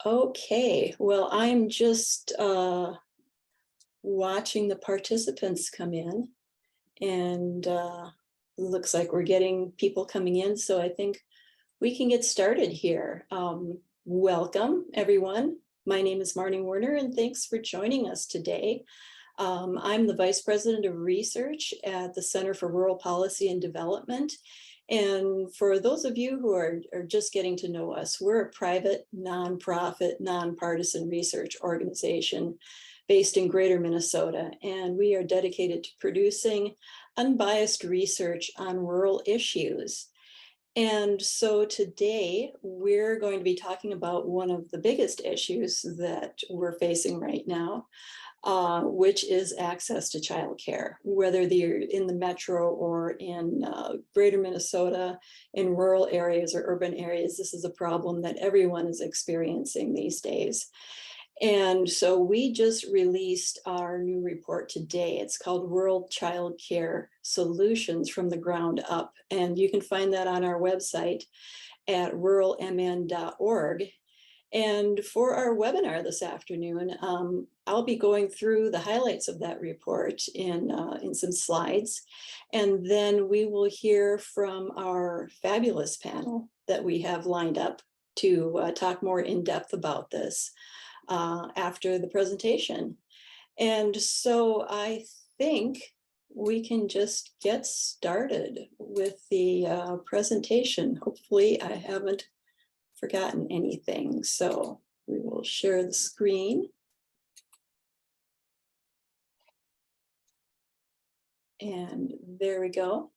Okay, well, I'm just watching the participants come in, and looks like we're getting people coming in, so I think we can get started here. Welcome, everyone. My name is Marnie Werner, and thanks for joining us today. I'm the Vice President of Research at the Center for Rural Policy and Development. And for those of you who are just getting to know us, we're a private, nonprofit, nonpartisan research organization based in Greater Minnesota. And we are dedicated to producing unbiased research on rural issues. And so today we're going to be talking about one of the biggest issues that we're facing right now, which is access to childcare, whether you're in the metro or in Greater Minnesota, in rural areas or urban areas. This is a problem that everyone is experiencing these days. And so we just released our new report today. It's called Rural Childcare Solutions from the Ground Up. And you can find that on our website at ruralmn.org. And for our webinar this afternoon, I'll be going through the highlights of that report in some slides. And then we will hear from our fabulous panel that we have lined up to talk more in depth about this after the presentation. And so I think we can just get started with the presentation. Hopefully I haven't forgotten anything. So we will share the screen. And there we go.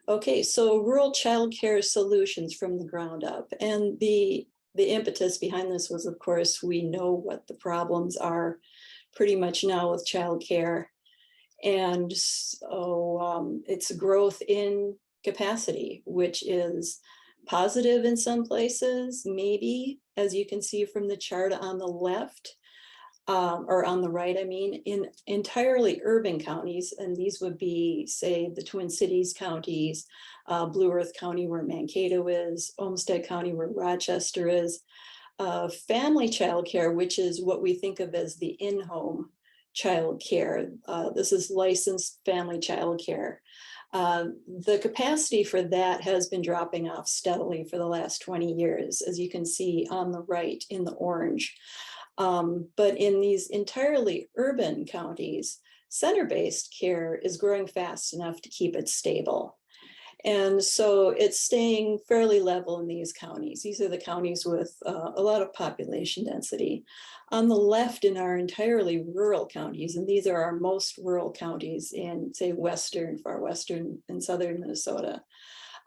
Okay, so rural childcare solutions from the ground up. And the impetus behind this was, of course, we know what the problems are pretty much now with childcare. And so it's growth in capacity, which is positive in some places, maybe, as you can see from the chart on the left, or on the right, I mean, in entirely urban counties, and these would be, say, the Twin Cities counties, Blue Earth County where Mankato is, Olmsted County where Rochester is, family childcare, which is what we think of as the in-home childcare. This is licensed family childcare. The capacity for that has been dropping off steadily for the last 20 years, as you can see on the right in the orange. But in these entirely urban counties, center-based care is growing fast enough to keep it stable. And so it's staying fairly level in these counties. These are the counties with a lot of population density. On the left in our entirely rural counties, and these are our most rural counties in, say, western, far western and southern Minnesota,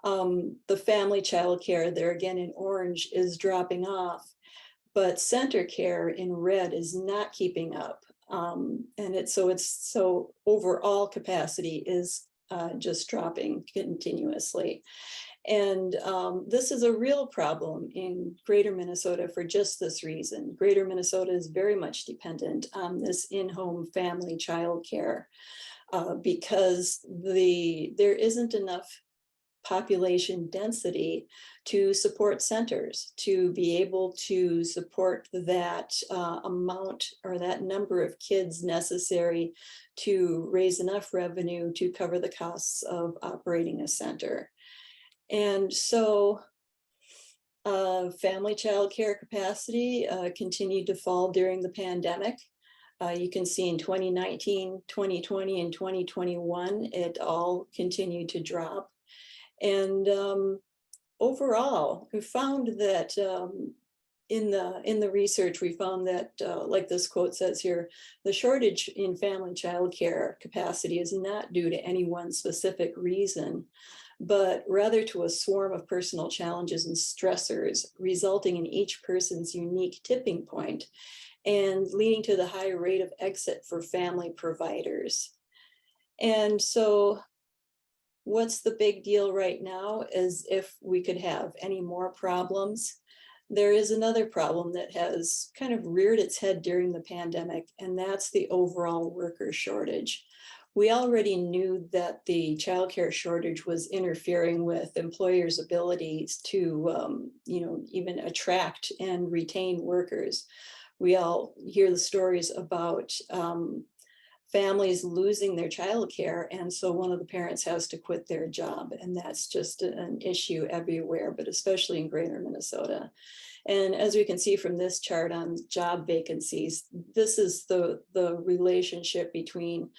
the family childcare there again in orange is dropping off, but center care in red is not keeping up. And so overall capacity is just dropping continuously. And this is a real problem in Greater Minnesota for just this reason. Greater Minnesota is very much dependent on this in-home family childcare because there isn't enough population density to support centers, to be able to support that amount or that number of kids necessary to raise enough revenue to cover the costs of operating a center. And so family childcare capacity continued to fall during the pandemic. You can see in 2019, 2020, and 2021, it all continued to drop. And overall, we found that in the research, we found that, like this quote says here, the shortage in family childcare capacity is not due to any one specific reason, but rather to a swarm of personal challenges and stressors resulting in each person's unique tipping point and leading to the high rate of exit for family providers. And so what's the big deal right now is if we could have any more problems. There is another problem that has kind of reared its head during the pandemic, and that's the overall worker shortage. we already knew that the childcare shortage was interfering with employers' abilities to, even attract and retain workers. We all hear the stories about families losing their childcare, and so one of the parents has to quit their job, and that's just an issue everywhere, but especially in greater Minnesota. And as we can see from this chart on job vacancies, this is the relationship between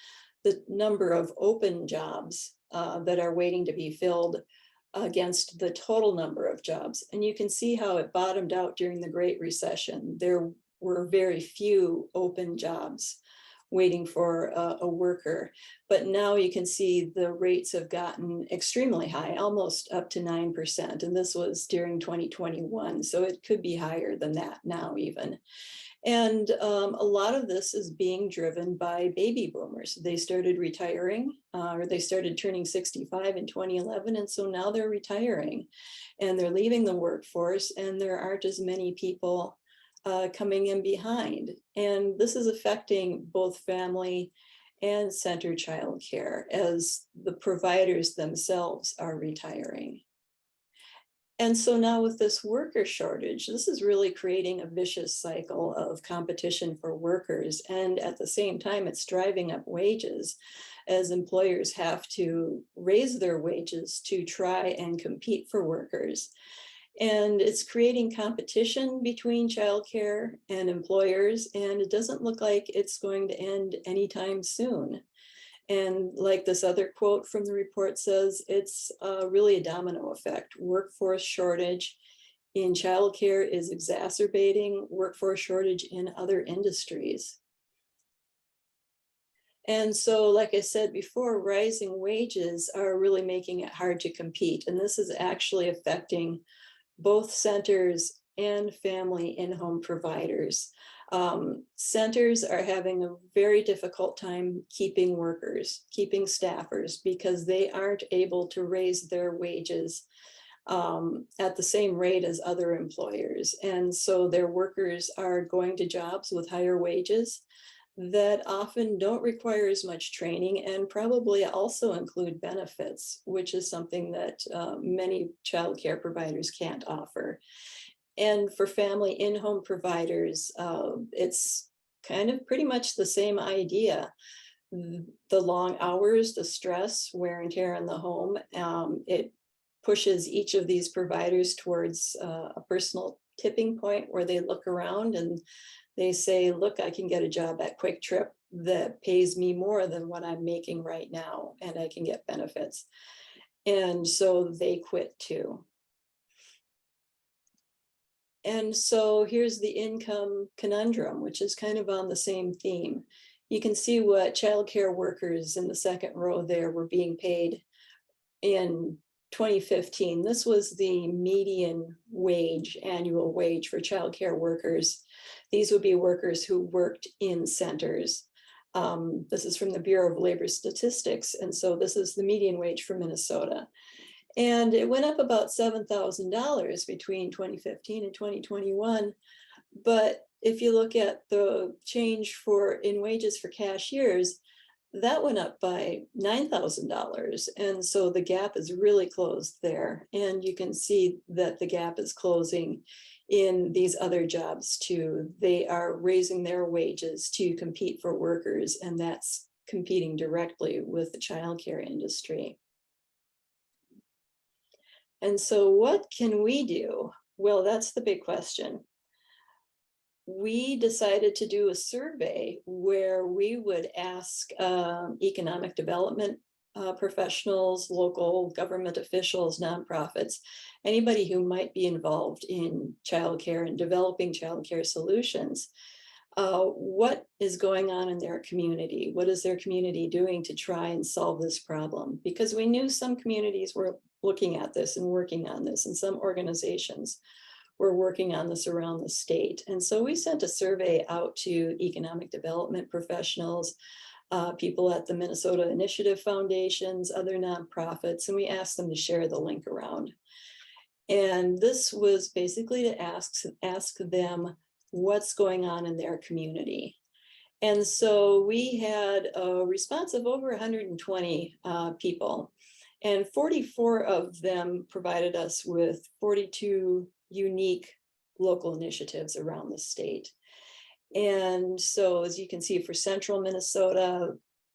the number of open jobs that are waiting to be filled against the total number of jobs. And you can see how it bottomed out during the Great Recession. There were very few open jobs waiting for a worker. But now you can see the rates have gotten extremely high, almost up to 9%. And this was during 2021. So it could be higher than that now even. And a lot of this is being driven by baby boomers. They started retiring, or they started turning 65 in 2011. And so now they're retiring and they're leaving the workforce, and there aren't as many people coming in behind. And this is affecting both family and center childcare as the providers themselves are retiring. And so now with this worker shortage, this is really creating a vicious cycle of competition for workers. And at the same time, it's driving up wages as employers have to raise their wages to try and compete for workers. And it's creating competition between childcare and employers, and it doesn't look like it's going to end anytime soon. And like this other quote from the report says, it's really a domino effect. Workforce shortage in childcare is exacerbating workforce shortage in other industries. And so, like I said before, rising wages are really making it hard to compete. And this is actually affecting both centers and family in-home providers. Centers are having a very difficult time keeping workers, keeping staffers, because they aren't able to raise their wages at the same rate as other employers. And so their workers are going to jobs with higher wages that often don't require as much training and probably also include benefits, which is something that many childcare providers can't offer. And for family in-home providers, it's kind of pretty much the same idea. The long hours, the stress, wear and tear in the home, it pushes each of these providers towards a personal tipping point where they look around and they say, look, I can get a job at Quick Trip that pays me more than what I'm making right now, and I can get benefits. And so they quit too. And so here's the income conundrum, which is kind of on the same theme. You can see what childcare workers in the second row there were being paid in 2015. This was the median wage, annual wage for childcare workers. These would be workers who worked in centers. This is from the Bureau of Labor Statistics. And so this is the median wage for Minnesota. And it went up about $7,000 between 2015 and 2021. But if you look at the change in wages for cashiers, that went up by $9,000. And so the gap is really closed there. And you can see that the gap is closing in these other jobs too. They are raising their wages to compete for workers, and that's competing directly with the childcare industry. And so what can we do? Well, that's the big question. We decided to do a survey where we would ask economic development professionals, local government officials, nonprofits, anybody who might be involved in childcare and developing childcare solutions, what is going on in their community? What is their community doing to try and solve this problem? Because we knew some communities were looking at this and working on this, and some organizations were working on this around the state. And so we sent a survey out to economic development professionals, people at the Minnesota Initiative Foundations, other nonprofits, and we asked them to share the link around. And this was basically to ask them what's going on in their community. And so we had a response of over 120 people, and 44 of them provided us with 42 unique local initiatives around the state. And so, as you can see, for central Minnesota,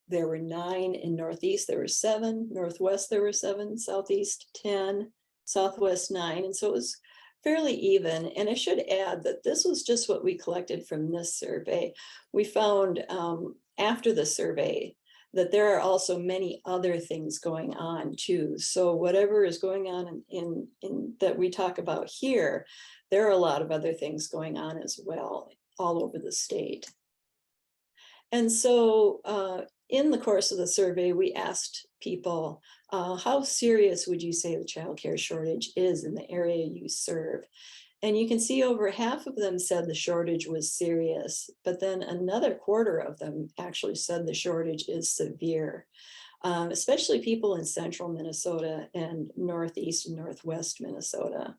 there were 9. In Northeast, there were 7. Northwest, there were 7. Southeast, 10. Southwest, 9. And so it was fairly even. And I should add that this was just what we collected from this survey. We found after the survey that there are also many other things going on too. So whatever is going on in that we talk about here, there are a lot of other things going on as well, all over the state. And so in the course of the survey, we asked people, how serious would you say the childcare shortage is in the area you serve? And you can see over half of them said the shortage was serious, but then another quarter of them actually said the shortage is severe, especially people in central Minnesota and Northeast and Northwest Minnesota.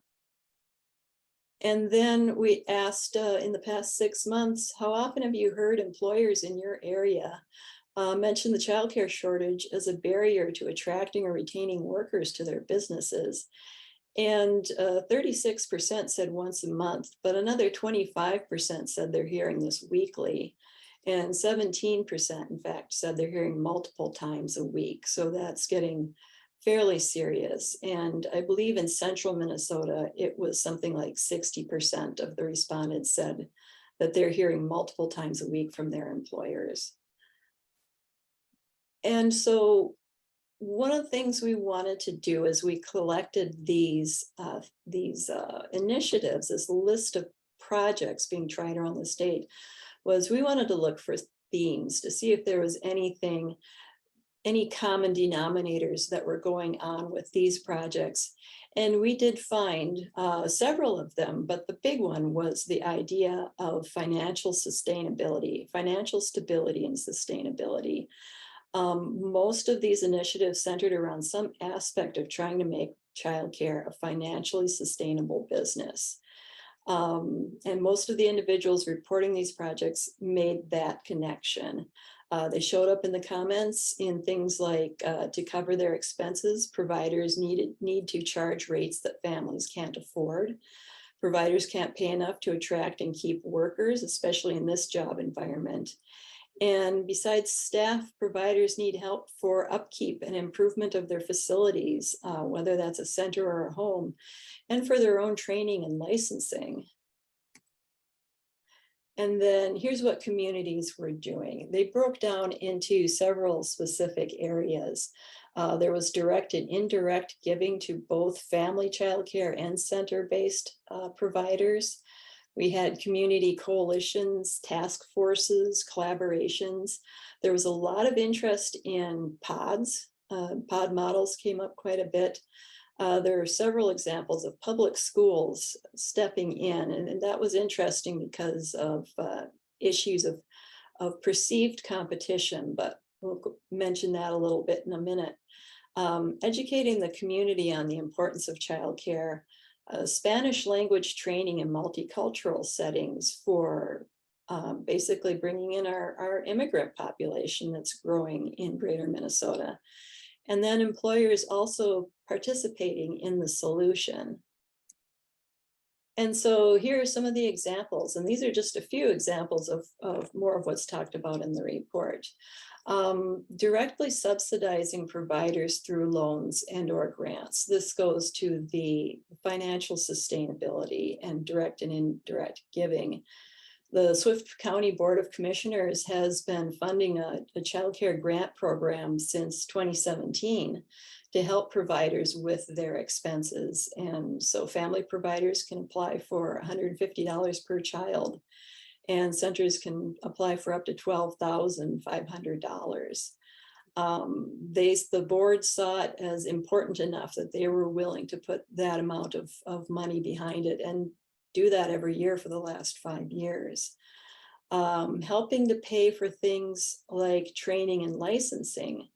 And then we asked in the past 6 months, how often have you heard employers in your area mention the childcare shortage as a barrier to attracting or retaining workers to their businesses? And 36% said once a month, but another 25% said they're hearing this weekly. And 17%, in fact, said they're hearing multiple times a week. So that's getting fairly serious. And I believe in central Minnesota, it was something like 60% of the respondents said that they're hearing multiple times a week from their employers. And so one of the things we wanted to do as we collected these initiatives, this list of projects being tried around the state, was we wanted to look for themes to see if there was anything, any common denominators that were going on with these projects. And we did find several of them, but the big one was the idea of financial sustainability, financial stability and sustainability. Most of these initiatives centered around some aspect of trying to make childcare a financially sustainable business. And most of the individuals reporting these projects made that connection. They showed up in the comments in things like to cover their expenses, providers need to charge rates that families can't afford. Providers can't pay enough to attract and keep workers, especially in this job environment. And besides staff, providers need help for upkeep and improvement of their facilities, whether that's a center or a home, and for their own training and licensing. And then here's what communities were doing. They broke down into several specific areas. There was direct and indirect giving to both family childcare and center-based providers. We had community coalitions, task forces, collaborations. There was a lot of interest in pods. Pod models came up quite a bit. There are several examples of public schools stepping in, and that was interesting because of issues of perceived competition, but we'll mention that a little bit in a minute. Educating the community on the importance of childcare, Spanish language training in multicultural settings for basically bringing in our immigrant population that's growing in greater Minnesota. And then employers also participating in the solution. And so here are some of the examples, and these are just a few examples of more of what's talked about in the report. Directly subsidizing providers through loans and/or grants. This goes to the financial sustainability and direct and indirect giving. The Swift County Board of Commissioners has been funding a child care grant program since 2017 to help providers with their expenses. And so family providers can apply for $150 per child, and centers can apply for up to $12,500. The board saw it as important enough that they were willing to put that amount of money behind it and do that every year for the last 5 years. Helping to pay for things like training and licensing.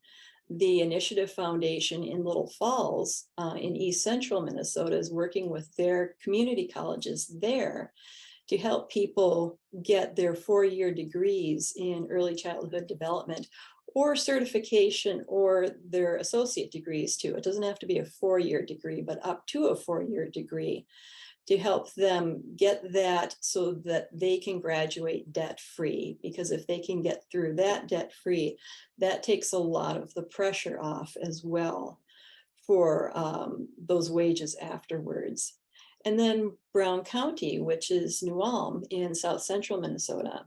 The Initiative Foundation in Little Falls in East Central Minnesota is working with their community colleges there to help people get their 4-year degrees in early childhood development or certification or their associate degrees too. It doesn't have to be a 4-year degree, but up to a 4-year degree, to help them get that so that they can graduate debt-free. Because if they can get through that debt-free, that takes a lot of the pressure off as well for those wages afterwards. And then Brown County, which is New Ulm in South Central Minnesota,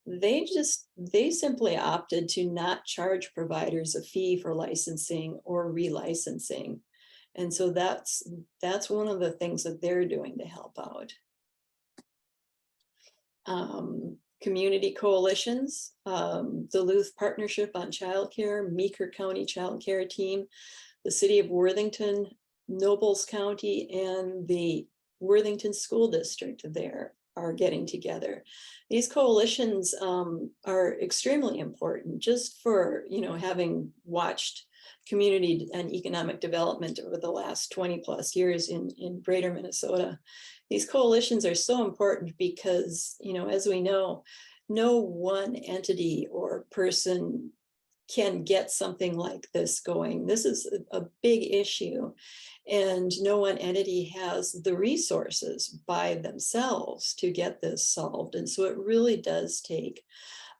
they simply opted to not charge providers a fee for licensing or relicensing. And so that's one of the things that they're doing to help out. Community coalitions, Duluth Partnership on Childcare, Meeker County Child Care Team, the City of Worthington, Nobles County, and the Worthington School District there are getting together. These coalitions are extremely important, just for, having watched community and economic development over the last 20 plus years in greater Minnesota. These coalitions are so important because, as we know, no one entity or person can get something like this going. This is a big issue, and no one entity has the resources by themselves to get this solved. And so it really does take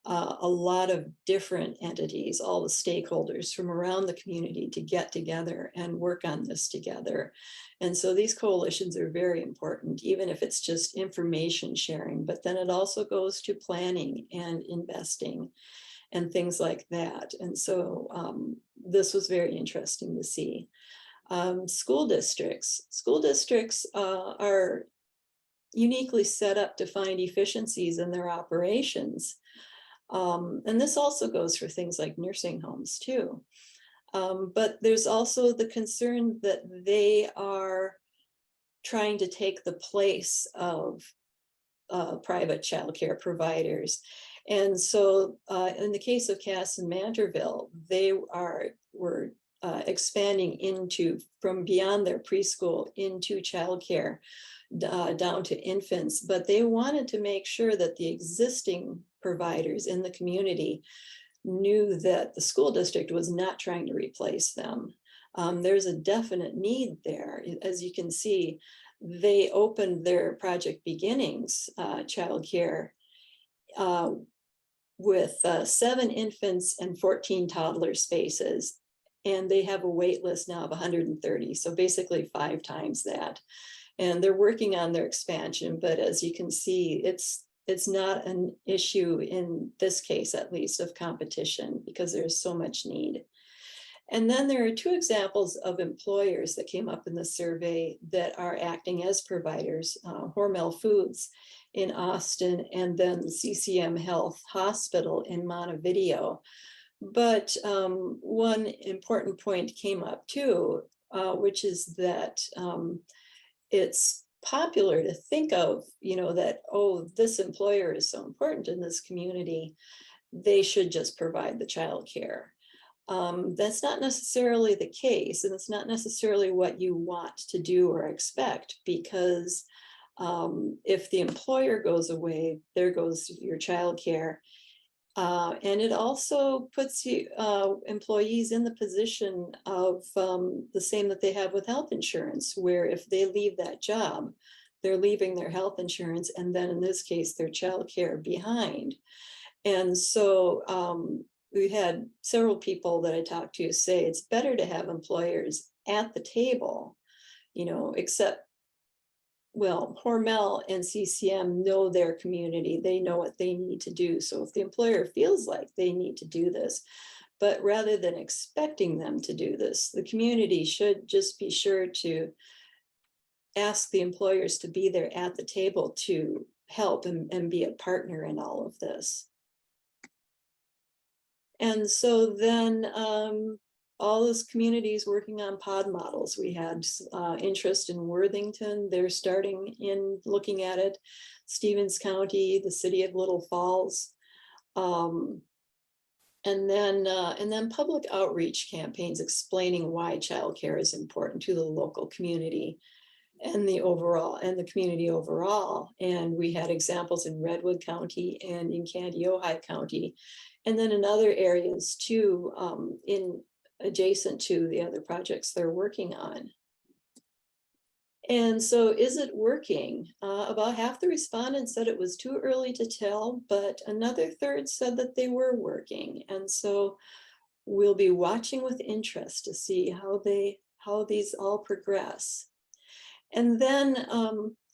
a lot of different entities, all the stakeholders from around the community, to get together and work on this together. And so these coalitions are very important, even if it's just information sharing, but then it also goes to planning and investing and things like that. And so this was very interesting to see. School districts are uniquely set up to find efficiencies in their operations. And this also goes for things like nursing homes too. But there's also the concern that they are trying to take the place of private childcare providers. And so in the case of Cass and Mantorville, they were expanding from beyond their preschool into childcare down to infants, but they wanted to make sure that the existing providers in the community knew that the school district was not trying to replace them. There's a definite need there. As you can see, they opened their Project Beginnings childcare with 7 infants and 14 toddler spaces. And they have a wait list now of 130. So basically 5 times that. And they're working on their expansion, but as you can see, it's not an issue in this case, at least, of competition, because there's so much need. And then there are 2 examples of employers that came up in the survey that are acting as providers, Hormel Foods in Austin, and then CCM Health Hospital in Montevideo. But one important point came up too, which is that it's popular to think of, that, oh, this employer is so important in this community, they should just provide the childcare. That's not necessarily the case, and it's not necessarily what you want to do or expect, because if the employer goes away, there goes your childcare. And it also puts employees in the position of the same that they have with health insurance, where if they leave that job, they're leaving their health insurance, and then in this case, their childcare behind. And so we had several people that I talked to say it's better to have employers at the table, except, well, Hormel and CCM know their community. They know what they need to do. So if the employer feels like they need to do this, but rather than expecting them to do this, the community should just be sure to ask the employers to be there at the table to help and be a partner in all of this. And so then all those communities working on pod models. We had interest in Worthington. They're starting in looking at it. Stevens County, the city of Little Falls. And then public outreach campaigns explaining why childcare is important to the local community. and the community overall. And we had examples in Redwood County and in Candy Ojai County, and then in other areas too, in adjacent to the other projects they're working on. And so is it working? About half the respondents said it was too early to tell, but another third said that they were working. And so we'll be watching with interest to see how these all progress. And then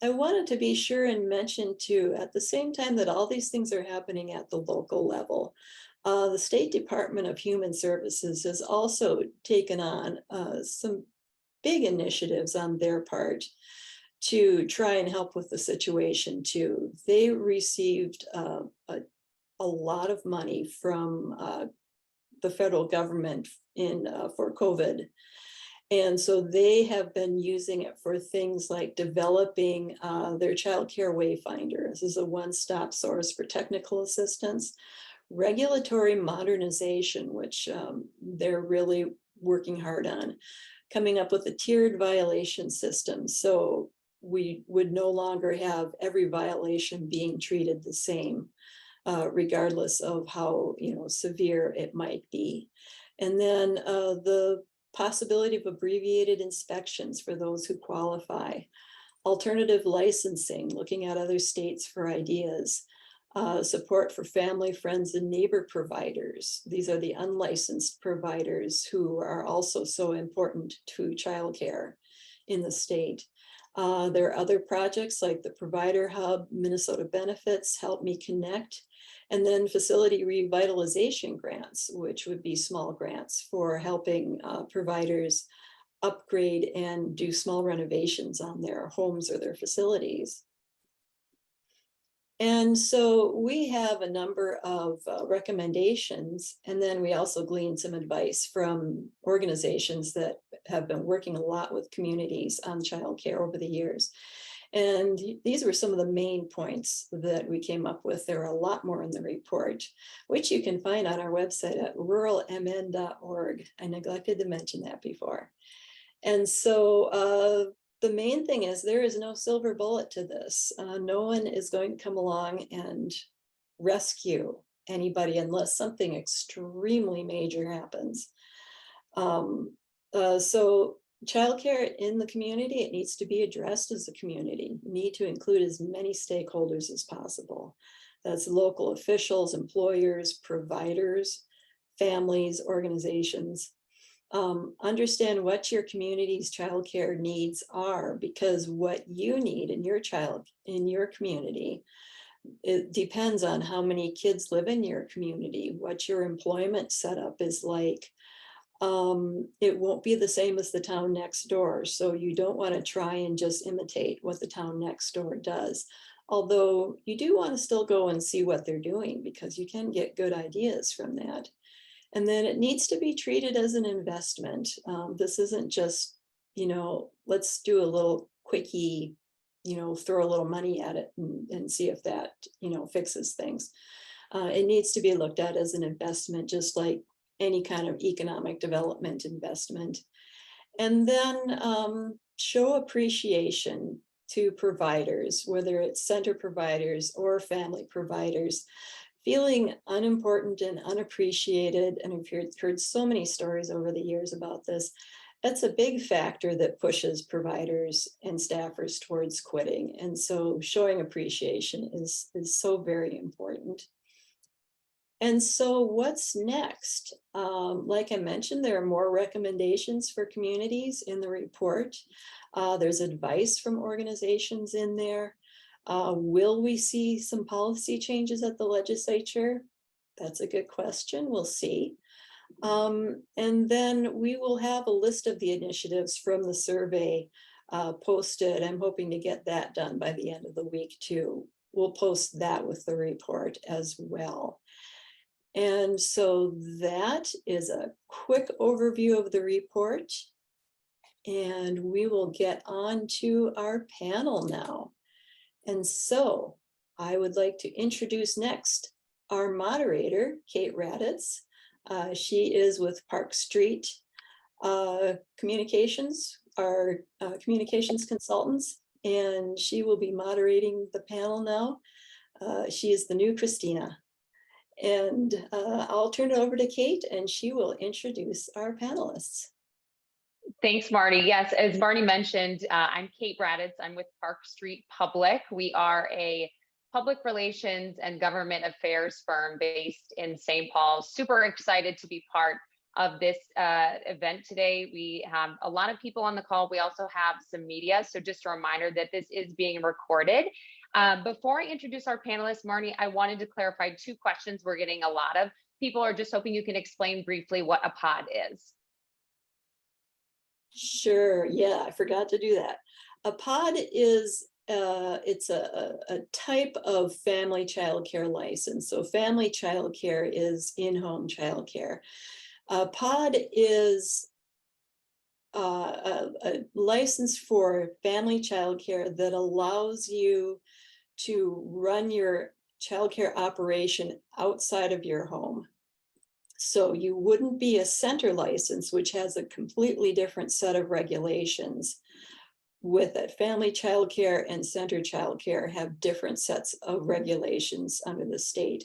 I wanted to be sure and mention too, at the same time that all these things are happening at the local level, the State Department of Human Services has also taken on some big initiatives on their part to try and help with the situation too. They received a lot of money from the federal government for COVID. And so they have been using it for things like developing their child care wayfinder. This is a one-stop source for technical assistance, regulatory modernization, which they're really working hard on, coming up with a tiered violation system. So we would no longer have every violation being treated the same, regardless of how severe it might be. And then the possibility of abbreviated inspections for those who qualify, alternative licensing, looking at other states for ideas, support for family, friends, and neighbor providers. These are the unlicensed providers who are also so important to childcare in the state. There are other projects like the Provider Hub, Minnesota Benefits, Help Me Connect, and then facility revitalization grants, which would be small grants for helping providers upgrade and do small renovations on their homes or their facilities. And so we have a number of recommendations, and then we also gleaned some advice from organizations that have been working a lot with communities on childcare over the years. And these were some of the main points that we came up with. There are a lot more in the report, which you can find on our website at ruralmn.org. I neglected to mention that before. And so the main thing is there is no silver bullet to this. No one is going to come along and rescue anybody unless something extremely major happens. So childcare in the community, it needs to be addressed as a community. You need to include as many stakeholders as possible. That's local officials, employers, providers, families, organizations. Understand what your community's childcare needs are, because what you need in your community, it depends on how many kids live in your community, what your employment setup is like. It won't be the same as the town next door. So you don't want to try and just imitate what the town next door does. Although you do want to still go and see what they're doing, because you can get good ideas from that. And then it needs to be treated as an investment. This isn't just, let's do a little quickie, throw a little money at it and see if that, fixes things. It needs to be looked at as an investment, just like any kind of economic development investment. And then show appreciation to providers, whether it's center providers or family providers. Feeling unimportant and unappreciated, and we've heard so many stories over the years about this, that's a big factor that pushes providers and staffers towards quitting. And so showing appreciation is so very important. And so what's next? Like I mentioned, there are more recommendations for communities in the report. There's advice from organizations in there. Will we see some policy changes at the legislature? That's a good question. We'll see. And then we will have a list of the initiatives from the survey posted. I'm hoping to get that done by the end of the week too. We'll post that with the report as well. And so that is a quick overview of the report. And we will get on to our panel now. And so I would like to introduce next our moderator, Kate Raddatz. She is with Park Street Communications, our communications consultants, and she will be moderating the panel now. She is the new Christina. And I'll turn it over to Kate, and she will introduce our panelists. Thanks, Marty. Yes, as Marty mentioned, I'm Kate Raddatz. I'm with Park Street Public. We are a public relations and government affairs firm based in St. Paul. Super excited to be part of this event today. We have a lot of people on the call. We also have some media. So just a reminder that this is being recorded. Before I introduce our panelists, Marty, I wanted to clarify 2 questions we're getting a lot of. People are just hoping you can explain briefly what a pod is. Sure, yeah, I forgot to do that. A pod is it's a type of family childcare license. So family childcare is in-home childcare. A pod is a license for family childcare that allows you to run your childcare operation outside of your home. So you wouldn't be a center license, which has a completely different set of regulations with it. Family childcare and center childcare have different sets of regulations under the state.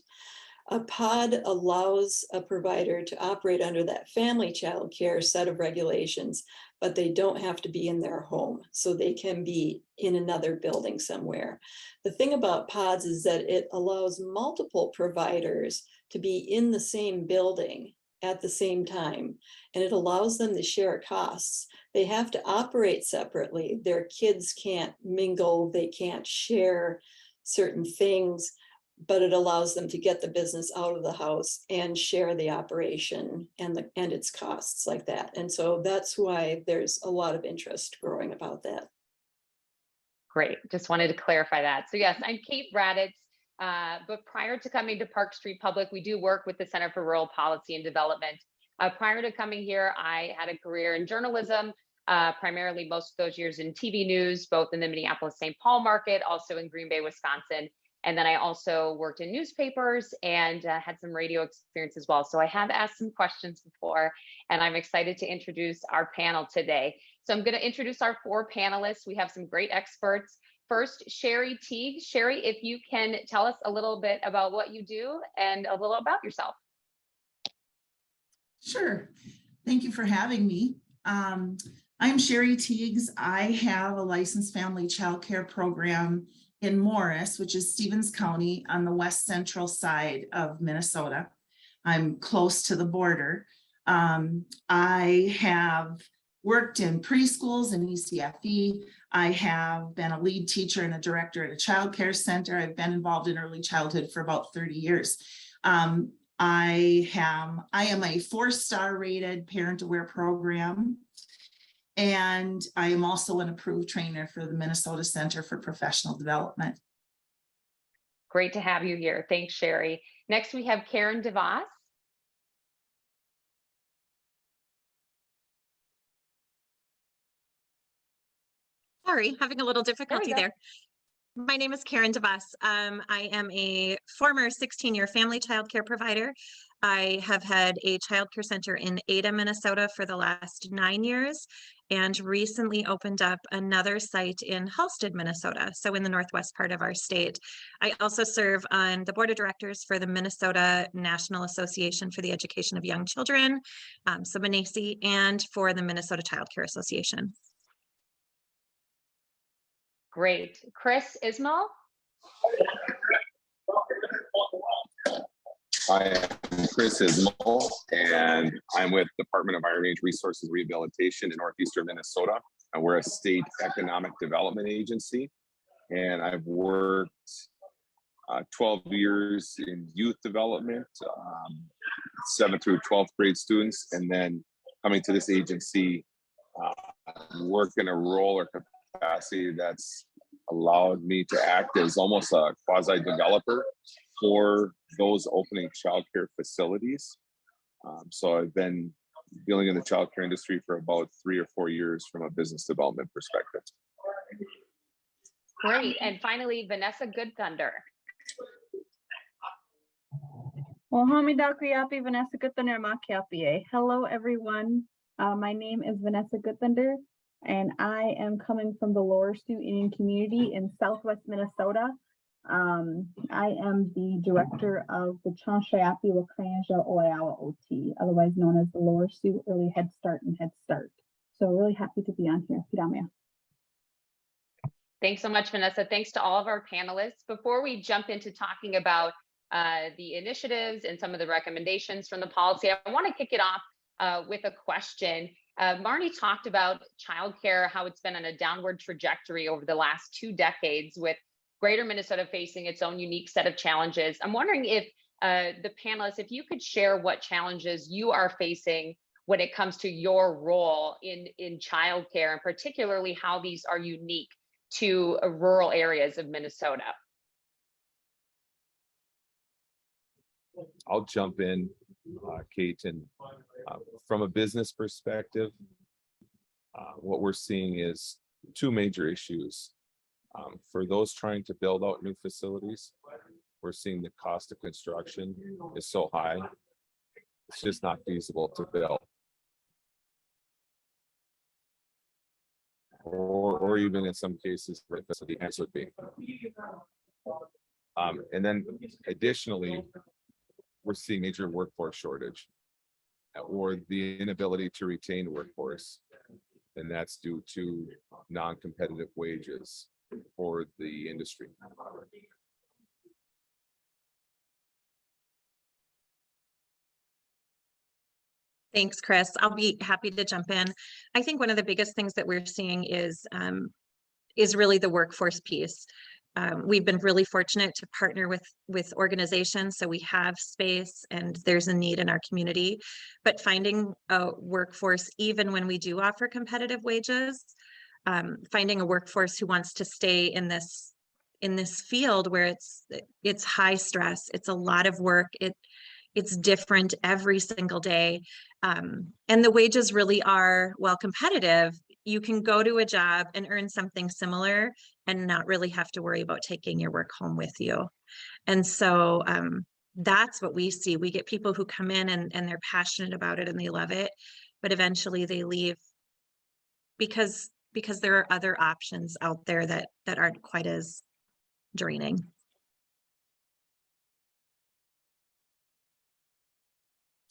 A pod allows a provider to operate under that family childcare set of regulations, but they don't have to be in their home. So they can be in another building somewhere. The thing about pods is that it allows multiple providers to be in the same building at the same time, and it allows them to share costs. They have to operate separately. Their kids can't mingle, they can't share certain things, but it allows them to get the business out of the house and share the operation and its costs like that. And so that's why there's a lot of interest growing about that. Great, just wanted to clarify that. So yes, I'm Kate Raddatz, but prior to coming to Park Street Public, we do work with the Center for Rural Policy and Development. Prior to coming here, I had a career in journalism, primarily most of those years in TV news, both in the Minneapolis-St. Paul market, also in Green Bay, Wisconsin. And then I also worked in newspapers and had some radio experience as well. So I have asked some questions before, and I'm excited to introduce our panel today. So I'm going to introduce our 4 panelists. We have some great experts. First, Sherry Teague. Sherry, if you can tell us a little bit about what you do and a little about yourself. Sure. Thank you for having me. I'm Sherry Teague. I have a licensed family childcare program in Morris, which is Stevens County on the west central side of Minnesota. I'm close to the border. I have worked in preschools and ECFE. I have been a lead teacher and a director at a child care center. I've been involved in early childhood for about 30 years. I am a 4-star rated parent aware program. And I am also an approved trainer for the Minnesota Center for Professional Development. Great to have you here. Thanks, Sherry. Next, we have Karen Devos. Sorry, having a little difficulty there. My name is Karen Devos. I am a former 16-year family childcare provider. I have had a childcare center in Ada, Minnesota for the last 9 years, and recently opened up another site in Halstead, Minnesota, so in the northwest part of our state. I also serve on the board of directors for the Minnesota National Association for the Education of Young Children, so MNACE, and for the Minnesota Child Care Association. Great. Chris Ismail? I am Chris Ismail, and I'm with Department of Iron Age Resources Rehabilitation in northeastern Minnesota. And we're a state economic development agency. And I've worked 12 years in youth development, 7th through 12th grade students, and then coming to this agency, work in a role or capacity that's allowed me to act as almost a quasi-developer for those opening childcare facilities. So I've been dealing in the childcare industry for about 3 or 4 years from a business development perspective. Great. And finally, Vanessa Goodthunder. Well, Hamidakuyapi, Vanessa Goodthunder Makiapi. Hello, everyone. My name is Vanessa Goodthunder. and I am coming from the Lower Sioux Indian community in Southwest Minnesota. I am the director of the Chanshayapi Wakranja Oyawa OT, otherwise known as the Lower Sioux Early Head Start and Head Start. So really happy to be on here. Piramia. Thanks so much, Vanessa. Thanks to all of our panelists. Before we jump into talking about the initiatives and some of the recommendations from the policy, I want to kick it off with a question. Marnie talked about childcare, how it's been on a downward trajectory over the last 2 decades, with Greater Minnesota facing its own unique set of challenges. I'm wondering if the panelists, if you could share what challenges you are facing when it comes to your role in childcare, and particularly how these are unique to rural areas of Minnesota. I'll jump in, Kate, and from a business perspective, what we're seeing is 2 major issues. For those trying to build out new facilities, we're seeing the cost of construction is so high, it's just not feasible to build. Or even in some cases, the answer would be. And then additionally, we're seeing major workforce shortage or the inability to retain workforce. And that's due to non-competitive wages for the industry. Thanks, Chris. I'll be happy to jump in. I think one of the biggest things that we're seeing is really the workforce piece. We've been really fortunate to partner with organizations, so we have space and there's a need in our community. But finding a workforce, even when we do offer competitive wages, finding a workforce who wants to stay in this field where it's high stress, it's a lot of work, it's different every single day. And the wages really are, while competitive, you can go to a job and earn something similar and not really have to worry about taking your work home with you. And so that's what we see. We get people who come in and they're passionate about it and they love it, but eventually they leave because there are other options out there that aren't quite as draining.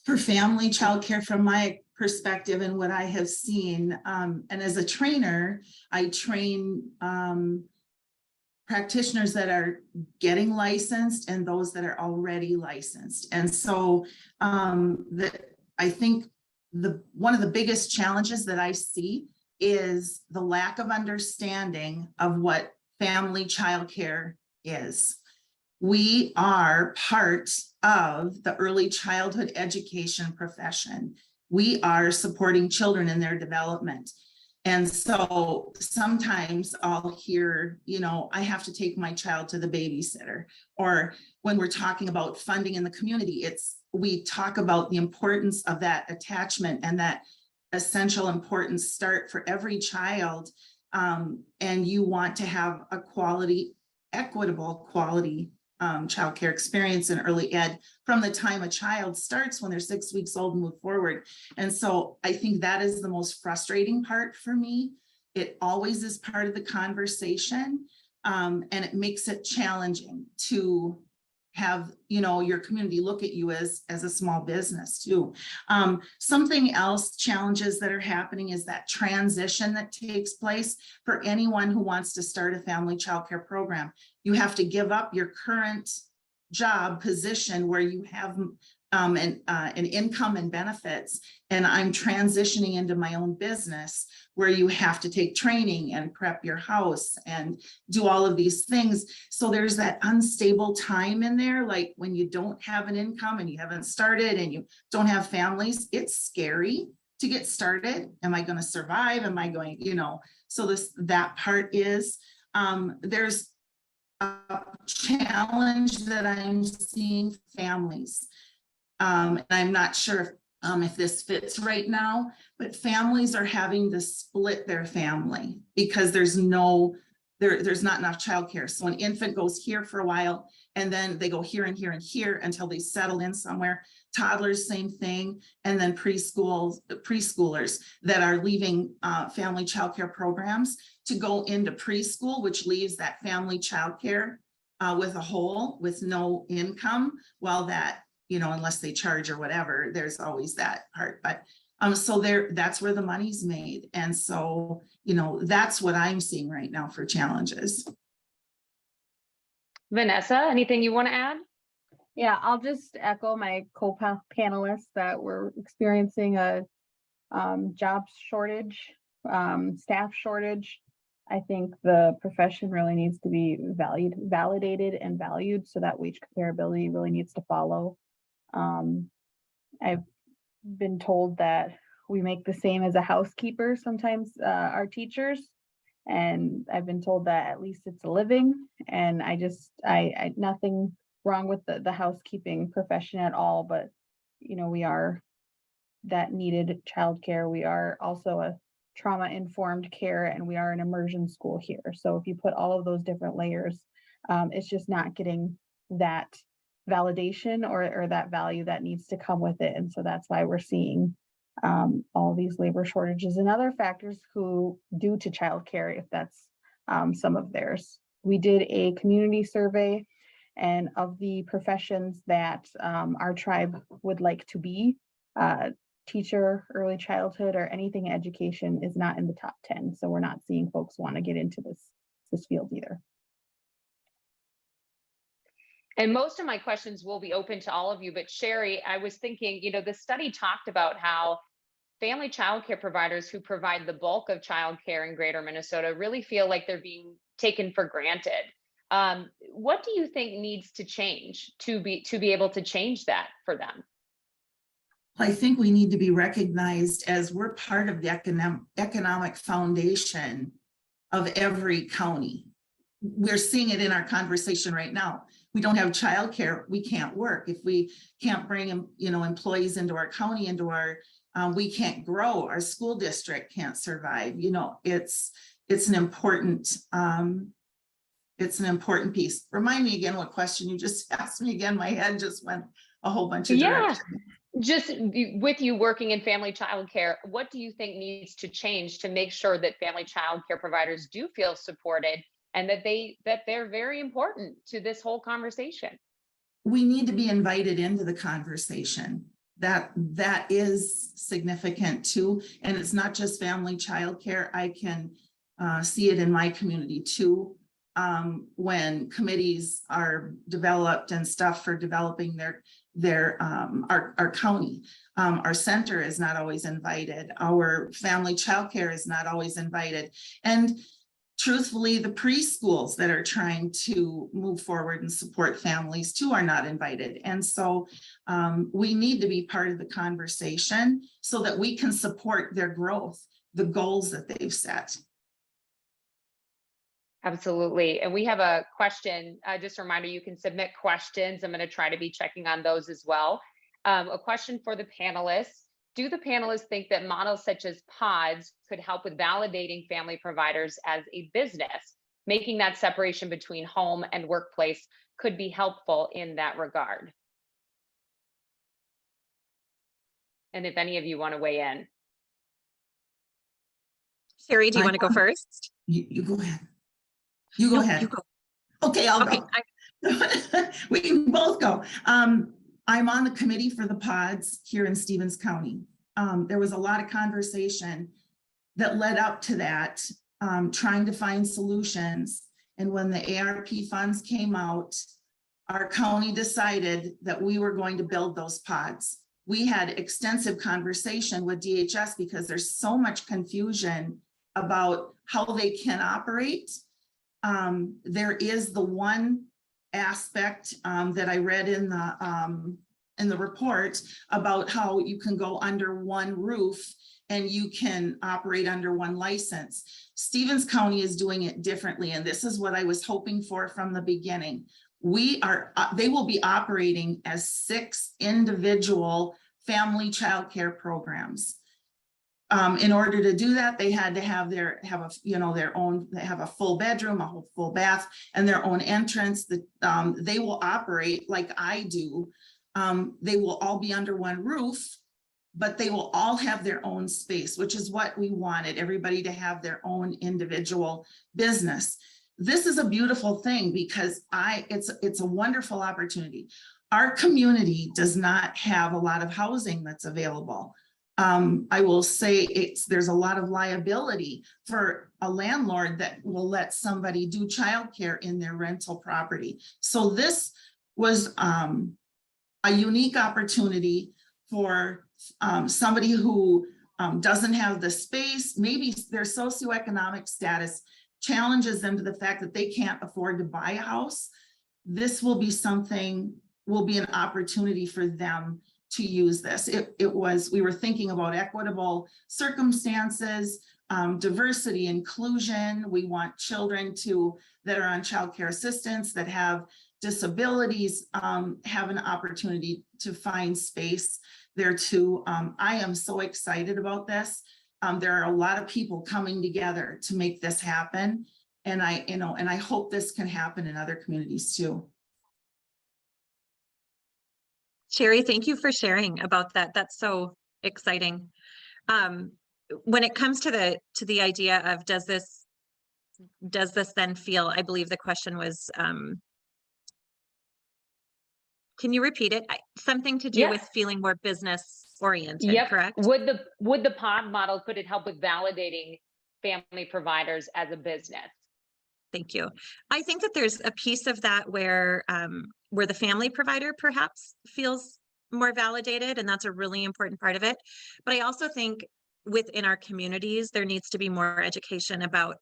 For family childcare, from my perspective and what I have seen, and as a trainer, I train practitioners that are getting licensed and those that are already licensed. And so I think one of the biggest challenges that I see is the lack of understanding of what family childcare is. We are part of the early childhood education profession. We are supporting children in their development. And so sometimes I'll hear, I have to take my child to the babysitter. Or when we're talking about funding in the community, we talk about the importance of that attachment and that essential important start for every child. And you want to have a equitable quality childcare experience in early ed from the time a child starts when they're 6 weeks old and move forward. And so I think that is the most frustrating part for me. It always is part of the conversation, and it makes it challenging to have your community look at you as a small business too. Something else, challenges that are happening, is that transition that takes place for anyone who wants to start a family childcare program. You have to give up your current job position where you have an income and benefits, and I'm transitioning into my own business where you have to take training and prep your house and do all of these things. So there's that unstable time in there, like when you don't have an income and you haven't started and you don't have families, it's scary to get started. Am I going to survive? Am I going, so that part is, there's a challenge that I'm seeing families. And I'm not sure if this fits right now, but families are having to split their family because there's no there's not enough childcare. So an infant goes here for a while, and then they go here and here and here until they settle in somewhere. Toddlers, same thing. And then preschoolers that are leaving family childcare programs to go into preschool, which leaves that family childcare with a hole with no income, while that, you know, unless they charge or whatever, there's always that part. But so that's where the money's made. And so, you know, that's what I'm seeing right now for challenges. Vanessa, anything you want to add? Yeah, I'll just echo my co-panelists that we're experiencing a job shortage, staff shortage. I think the profession really needs to be validated and valued, so that wage comparability really needs to follow. I've been told that we make the same as a housekeeper sometimes, our teachers, and I've been told that at least it's a living, and I nothing wrong with the housekeeping profession at all, but you know, we are that needed childcare. We are also a trauma-informed care, and we are an immersion school here. So if you put all of those different layers, it's just not getting that validation or that value that needs to come with it. And so that's why we're seeing all these labor shortages and other factors due to childcare, if that's some of theirs. We did a community survey, and of the professions that our tribe would like to be, teacher, early childhood, or anything education is not in the top 10. So we're not seeing folks want to get into this field either. And most of my questions will be open to all of you, but Sherry, I was thinking, you know, the study talked about how family childcare providers who provide the bulk of childcare in Greater Minnesota really feel like they're being taken for granted. What do you think needs to change to be able to change that for them? I think we need to be recognized as we're part of the economic foundation of every county. We're seeing it in our conversation right now. We don't have childcare, we can't work. If we can't bring, you know, employees into our county, we can't grow. Our school district can't survive. You know, it's an important piece. Remind me again what question you just asked me again. My head just went a whole bunch of directions. Just with you working in family childcare, what do you think needs to change to make sure that family childcare providers do feel supported and that they're very important to this whole conversation? We need to be invited into the conversation. That is significant too. And it's not just family childcare. I can see it in my community too. When committees are developed and stuff for developing our county, our center is not always invited. Our family childcare is not always invited. And truthfully, the preschools that are trying to move forward and support families too are not invited. And so we need to be part of the conversation so that we can support their growth, the goals that they've set. Absolutely. And we have a question, just a reminder, you can submit questions. I'm going to try to be checking on those as well. A question for the panelists. Do the panelists think that models such as pods could help with validating family providers as a business? Making that separation between home and workplace could be helpful in that regard. And if any of you want to weigh in. Sherry, do you want to go first? You go ahead. You go ahead. You go. Okay, I'll go. We can both go. I'm on the committee for the pods here in Stevens County. There was a lot of conversation that led up to that, trying to find solutions. And when the ARP funds came out, our county decided that we were going to build those pods. We had extensive conversation with DHS because there's so much confusion about how they can operate. There is the one aspect that I read in the report about how you can go under one roof and you can operate under one license. Stevens County is doing it differently, and this is what I was hoping for from the beginning. They will be operating as 6 individual family childcare programs. In order to do that, they had to have their own, they have a full bedroom, a whole full bath, and their own entrance. That they will operate like I do. They will all be under one roof, but they will all have their own space, which is what we wanted, everybody to have their own individual business. This is a beautiful thing because it's a wonderful opportunity. Our community does not have a lot of housing that's available. I will say there's a lot of liability for a landlord that will let somebody do childcare in their rental property. So this was a unique opportunity for somebody who doesn't have the space, maybe their socioeconomic status challenges them to the fact that they can't afford to buy a house. This will be an opportunity for them to use this. We were thinking about equitable circumstances, diversity, inclusion. We want children that are on childcare assistance, that have disabilities, have an opportunity to find space there too. I am so excited about this. There are a lot of people coming together to make this happen. And I hope this can happen in other communities too. Sherry, thank you for sharing about that. That's so exciting. When it comes to the idea of does this then feel, I believe the question was, can you repeat it? Something to do with feeling more business oriented, correct? Would the pod model, could it help with validating family providers as a business? Thank you. I think that there's a piece of that where the family provider perhaps feels more validated, and that's a really important part of it. But I also think within our communities, there needs to be more education about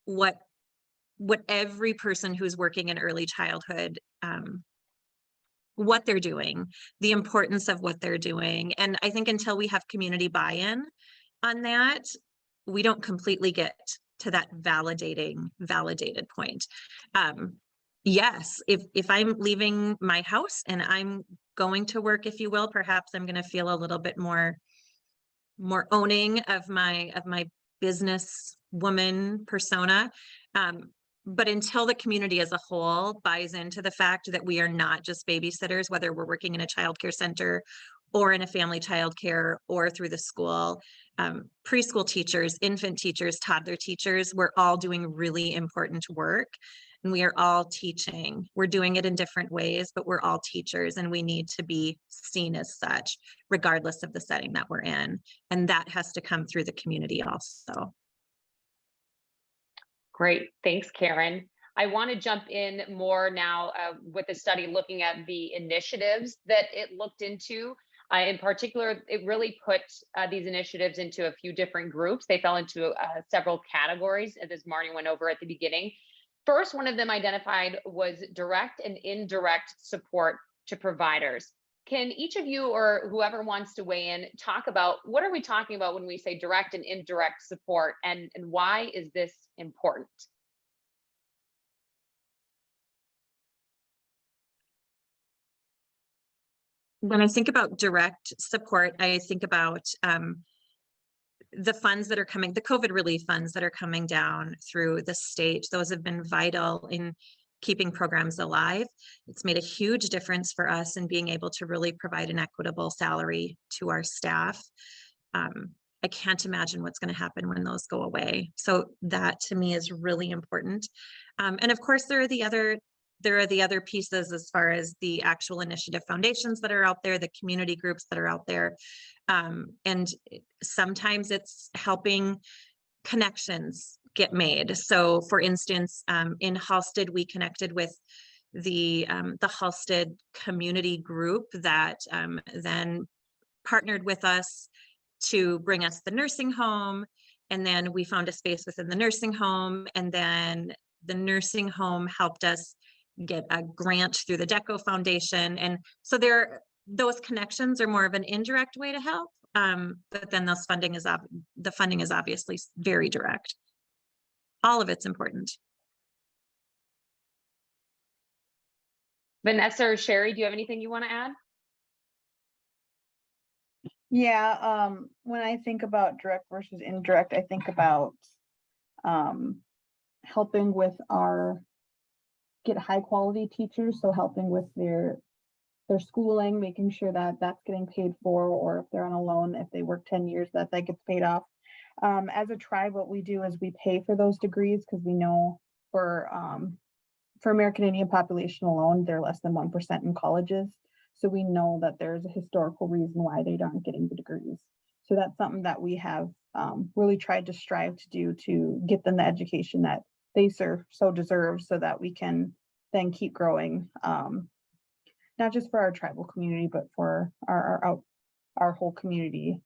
what every person who's working in early childhood, what they're doing, the importance of what they're doing. And I think until we have community buy-in on that, we don't completely get to that validated point. Yes, if I'm leaving my house and I'm going to work, if you will, perhaps I'm going to feel a little bit more owning of my business woman persona. But until the community as a whole buys into the fact that we are not just babysitters, whether we're working in a childcare center or in a family childcare or through the school, preschool teachers, infant teachers, toddler teachers, we're all doing really important work, and we are all teaching. We're doing it in different ways, but we're all teachers, and we need to be seen as such, regardless of the setting that we're in. And that has to come through the community also. Great, thanks, Karen. I want to jump in more now with the study looking at the initiatives that it looked into. In particular, it really put these initiatives into a few different groups. They fell into several categories, as Marnie went over at the beginning. First, one of them identified was direct and indirect support to providers. Can each of you or whoever wants to weigh in talk about what are we talking about when we say direct and indirect support, and why is this important? When I think about direct support, I think about the funds that are coming, the COVID relief funds that are coming down through the state. Those have been vital in keeping programs alive. It's made a huge difference for us in being able to really provide an equitable salary to our staff. I can't imagine what's going to happen when those go away. So that to me is really important. And of course, there are the other pieces as far as the actual initiative foundations that are out there, the community groups that are out there. And sometimes it's helping connections get made. So for instance, in Halstead, we connected with the Halstead community group that then partnered with us to bring us the nursing home. And then we found a space within the nursing home. And then the nursing home helped us get a grant through the DECO Foundation. And so those connections are more of an indirect way to help. But then the funding is obviously very direct. All of it's important. Vanessa or Sherry, do you have anything you want to add? Yeah, when I think about direct versus indirect, I think about helping with get high quality teachers, so helping with their schooling, making sure that that's getting paid for, or if they're on a loan, if they work 10 years, that gets paid off. As a tribe, what we do is we pay for those degrees because we know for American Indian population alone, they're less than 1% in colleges. So we know that there's a historical reason why they aren't getting the degrees. So that's something that we have really tried to strive to do to get them the education that they so deserve, so that we can then keep growing, not just for our tribal community, but for our whole community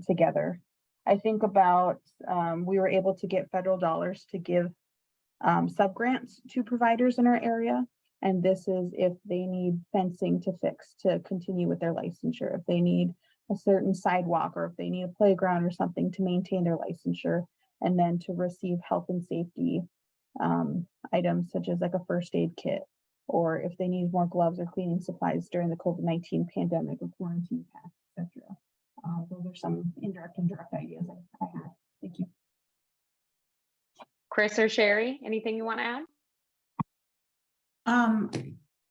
together. I think about we were able to get federal dollars to give sub-grants to providers in our area. And this is if they need fencing to fix to continue with their licensure, if they need a certain sidewalk, or if they need a playground or something to maintain their licensure, and then to receive health and safety items such as like a first aid kit, or if they need more gloves or cleaning supplies during the COVID-19 pandemic or quarantine pass, etc. Those are some indirect and direct ideas I had. Thank you. Chris or Sherry, anything you want to add?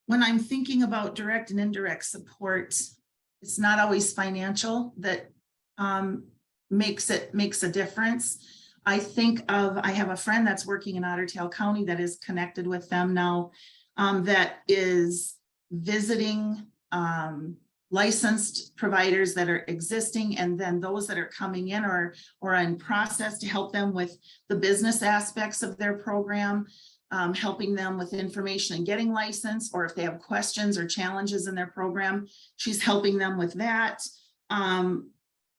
When I'm thinking about direct and indirect support, it's not always financial that makes a difference. I have a friend that's working in Otter Tail County that is connected with them now, that is visiting licensed providers that are existing, and then those that are coming in or in process, to help them with the business aspects of their program, helping them with information and getting licensed, or if they have questions or challenges in their program, she's helping them with that.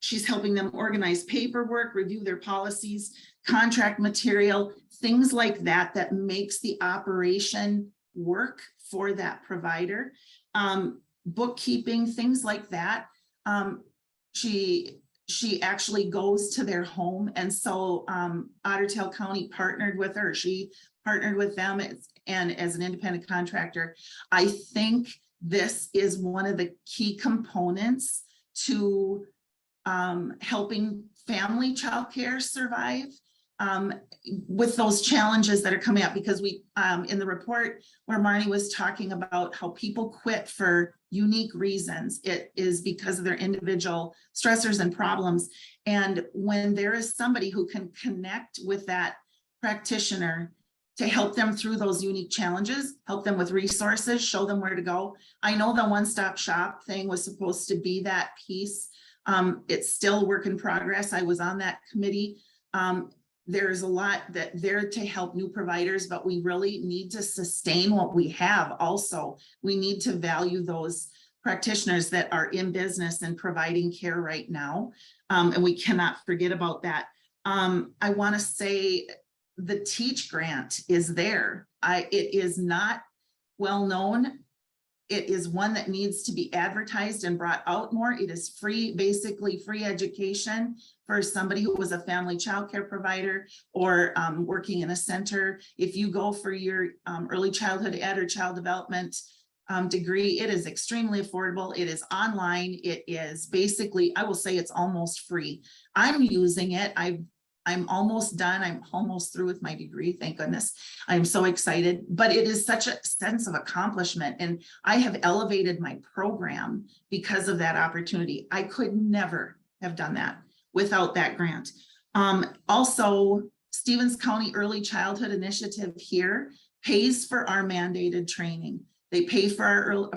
She's helping them organize paperwork, review their policies, contract material, things like that, that makes the operation work for that provider. Bookkeeping, things like that. She actually goes to their home. And so Otter Tail County partnered with her. She partnered with them and as an independent contractor. I think this is one of the key components to helping family childcare survive with those challenges that are coming up, because we in the report where Marnie was talking about how people quit for unique reasons, it is because of their individual stressors and problems. And when there is somebody who can connect with that practitioner to help them through those unique challenges, help them with resources, show them where to go. I know the one-stop shop thing was supposed to be that piece. It's still a work in progress. I was on that committee. There's a lot that there to help new providers, but we really need to sustain what we have. Also, we need to value those practitioners that are in business and providing care right now. And we cannot forget about that. I want to say the Teach grant is there. It is not well known. It is one that needs to be advertised and brought out more. It is free, basically free education for somebody who was a family childcare provider or working in a center. If you go for your early childhood ed or child development degree, it is extremely affordable. It is online. It is basically, I will say it's almost free. I'm using it. I'm almost done. I'm almost through with my degree. Thank goodness. I'm so excited, but it is such a sense of accomplishment. And I have elevated my program because of that opportunity. I could never have done that without that grant. Also, Stevens County Early Childhood Initiative here pays for our mandated training. They pay for our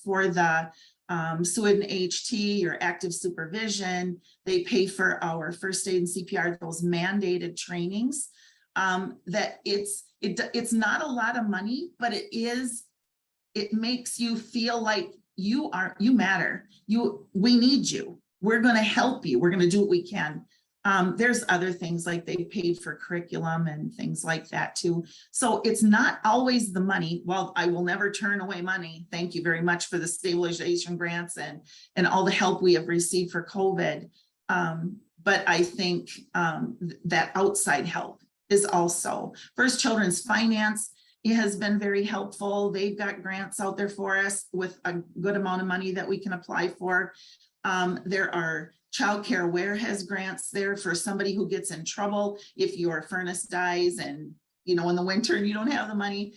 for the SUID and HT or active supervision. They pay for our first aid and CPR, those mandated trainings. That it's not a lot of money, but it makes you feel like you matter. We need you. We're going to help you. We're going to do what we can. There's other things like they paid for curriculum and things like that too. So it's not always the money. Well, I will never turn away money. Thank you very much for the stabilization grants and all the help we have received for COVID. But I think that outside help is also First Children's Finance. It has been very helpful. They've got grants out there for us with a good amount of money that we can apply for. There are childcare aware has grants there for somebody who gets in trouble if your furnace dies and, you know, in the winter and you don't have the money.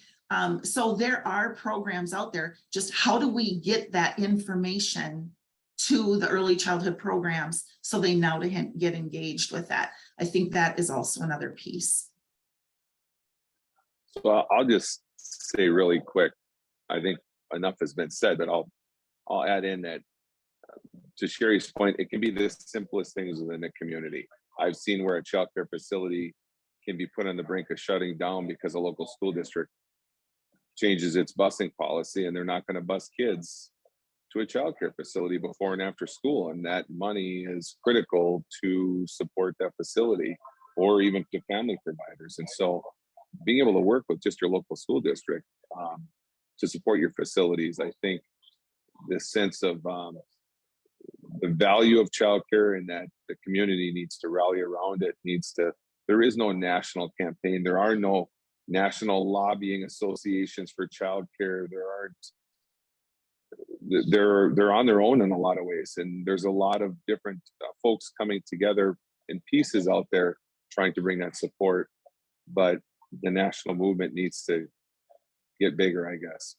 So there are programs out there. Just how do we get that information to the early childhood programs so they now to get engaged with that? I think that is also another piece. So I'll just say really quick, I think enough has been said, but I'll add in that to Sherry's point, it can be the simplest things within the community. I've seen where a child care facility can be put on the brink of shutting down because a local school district changes its busing policy and they're not going to bus kids to a child care facility before and after school. And that money is critical to support that facility or even to family providers. And so being able to work with just your local school district to support your facilities, I think this sense of the value of childcare and that the community needs to rally around it, there is no national campaign. There are no national lobbying associations for childcare. They're on their own in a lot of ways. And there's a lot of different folks coming together in pieces out there trying to bring that support. But the national movement needs to get bigger, I guess.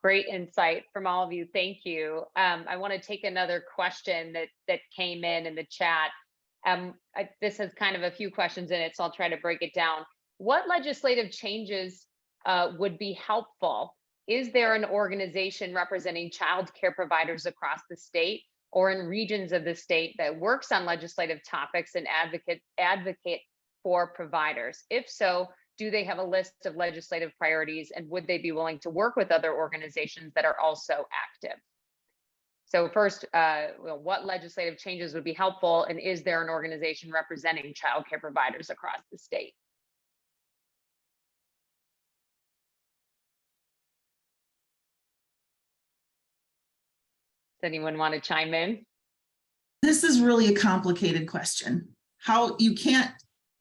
Great insight from all of you. Thank you. I want to take another question that came in the chat. This has kind of a few questions in it, so I'll try to break it down. What legislative changes would be helpful? Is there an organization representing child care providers across the state or in regions of the state that works on legislative topics and advocate for providers? If so, do they have a list of legislative priorities, and would they be willing to work with other organizations that are also active? So first, what legislative changes would be helpful, and is there an organization representing child care providers across the state? Does anyone want to chime in? This is really a complicated question. How you can't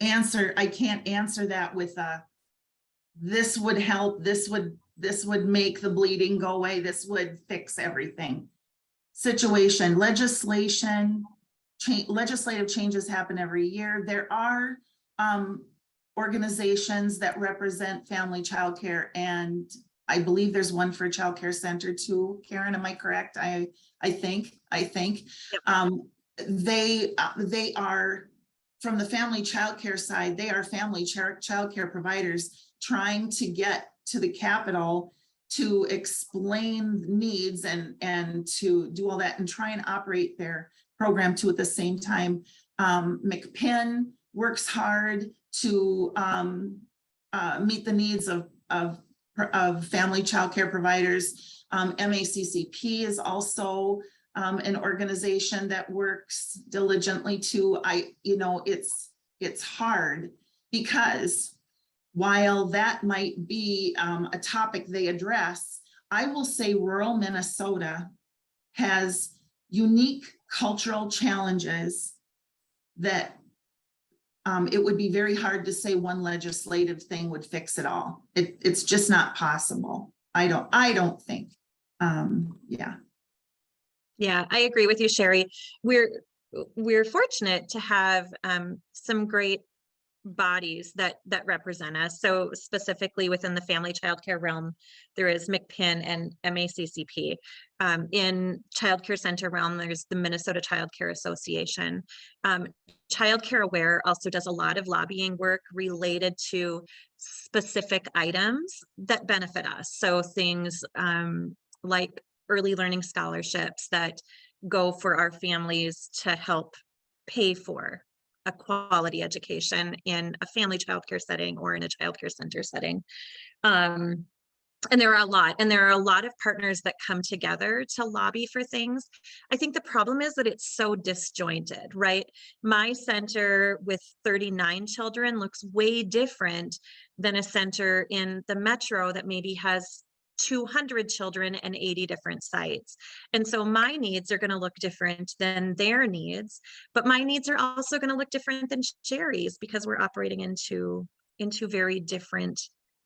answer, I can't answer that with this would help, this would make the bleeding go away, this would fix everything. Situation, legislative changes happen every year. There are organizations that represent family child care, and I believe there's one for a child care center too. Karen, am I correct? I think. Yep. They are, from the family child care side, they are family child care providers trying to get to the Capitol to explain needs and to do all that and try and operate their program too at the same time. McPinn works hard to meet the needs of family child care providers. MACCP is also an organization that works diligently too. It's hard because while that might be a topic they address, I will say rural Minnesota has unique cultural challenges that it would be very hard to say one legislative thing would fix it all. It's just not possible. I don't think. Yeah. Yeah, I agree with you, Sherry. We're fortunate to have some great bodies that represent us. So specifically within the family child care realm, there is McPinn and MACCP. In child care center realm, there's the Minnesota Child Care Association. Child Care Aware also does a lot of lobbying work related to specific items that benefit us. So things like early learning scholarships that go for our families to help pay for a quality education in a family childcare setting or in a childcare center setting. And there are a lot of partners that come together to lobby for things. I think the problem is that it's so disjointed, right? My center with 39 children looks way different than a center in the metro that maybe has 200 children and 80 different sites. And so my needs are going to look different than their needs, but my needs are also going to look different than Sherry's because we're operating into very different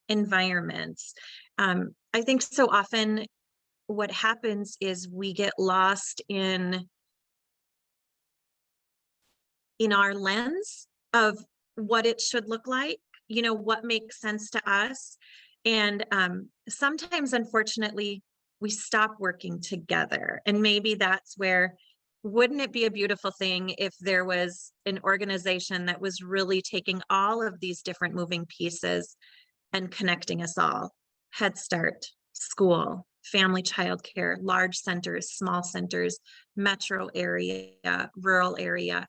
environments. I think so often what happens is we get lost in our lens of what it should look like, what makes sense to us. And sometimes, unfortunately, we stop working together. And maybe that's where, wouldn't it be a beautiful thing if there was an organization that was really taking all of these different moving pieces and connecting us all? Head Start, school, family childcare, large centers, small centers, metro area, rural area.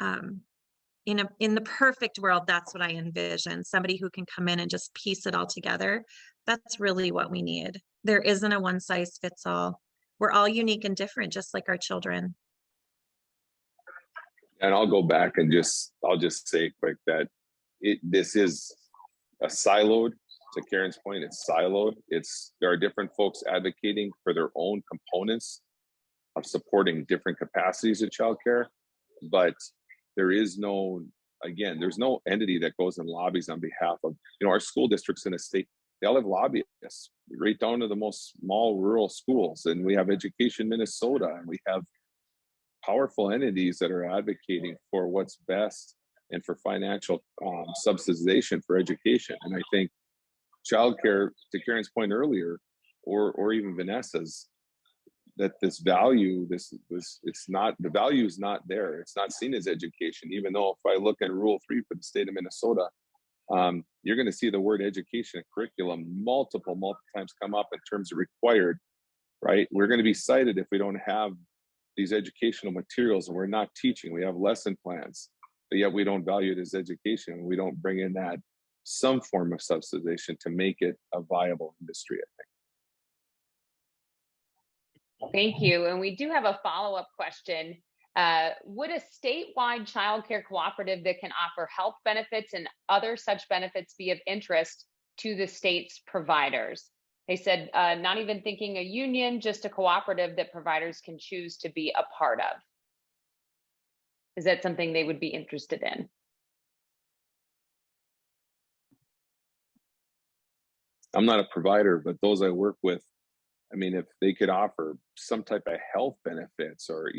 In the perfect world, that's what I envision. Somebody who can come in and just piece it all together. That's really what we need. There isn't a one size fits all. We're all unique and different, just like our children. And I'll go back and I'll just say quick that this is a siloed, to Karen's point, it's siloed. There are different folks advocating for their own components of supporting different capacities of childcare, but there's no entity that goes and lobbies on behalf of, our school districts in a state. They all have lobbyists right down to the most small rural schools. And we have Education Minnesota, and we have powerful entities that are advocating for what's best and for financial subsidization for education. And I think childcare, to Karen's point earlier, or even Vanessa's, that this value, it's not, the value is not there. It's not seen as education, even though if I look at Rule 3 for the state of Minnesota, you're going to see the word education and curriculum multiple times come up in terms of required, right? We're going to be cited if we don't have these educational materials and we're not teaching. We have lesson plans, but yet we don't value it as education. We don't bring in that some form of subsidization to make it a viable industry, I think. Thank you. And we do have a follow-up question. Would a statewide childcare cooperative that can offer health benefits and other such benefits be of interest to the state's providers? They said, not even thinking a union, just a cooperative that providers can choose to be a part of. Is that something they would be interested in? I'm not a provider, but those I work with, I mean, if they could offer some type of health benefits or,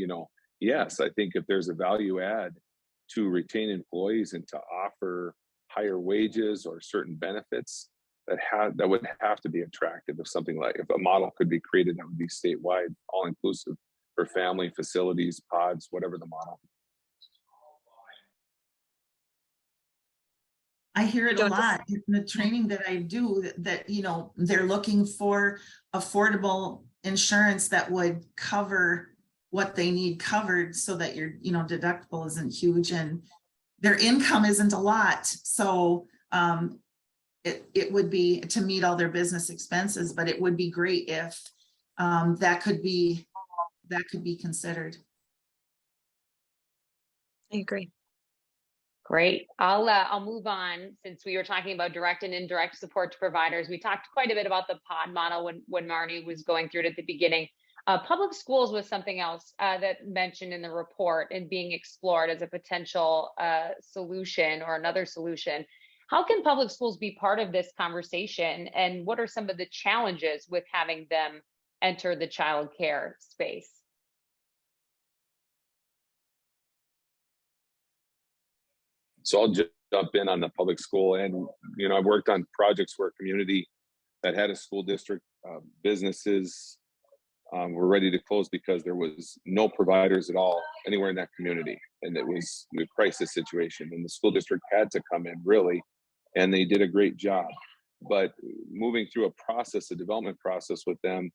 yes, I think if there's a value add to retain employees and to offer higher wages or certain benefits, that would have to be attractive. If a model could be created that would be statewide, all inclusive for family, facilities, pods, whatever the model. I hear it a lot in the training that I do, that they're looking for affordable insurance that would cover what they need covered so that your deductible isn't huge and their income isn't a lot. So it would be to meet all their business expenses, but it would be great if that could be considered. I agree. Great. I'll move on, since we were talking about direct and indirect support to providers. We talked quite a bit about the pod model when Marnie was going through it at the beginning. Public schools was something else that mentioned in the report and being explored as a potential solution or another solution. How can public schools be part of this conversation, and what are some of the challenges with having them enter the child care space? So I'll just jump in on the public school. And, I've worked on projects where a community that had a school district, businesses were ready to close because there was no providers at all anywhere in that community. And it was a crisis situation. And the school district had to come in, really, and they did a great job. But moving through a development process with them,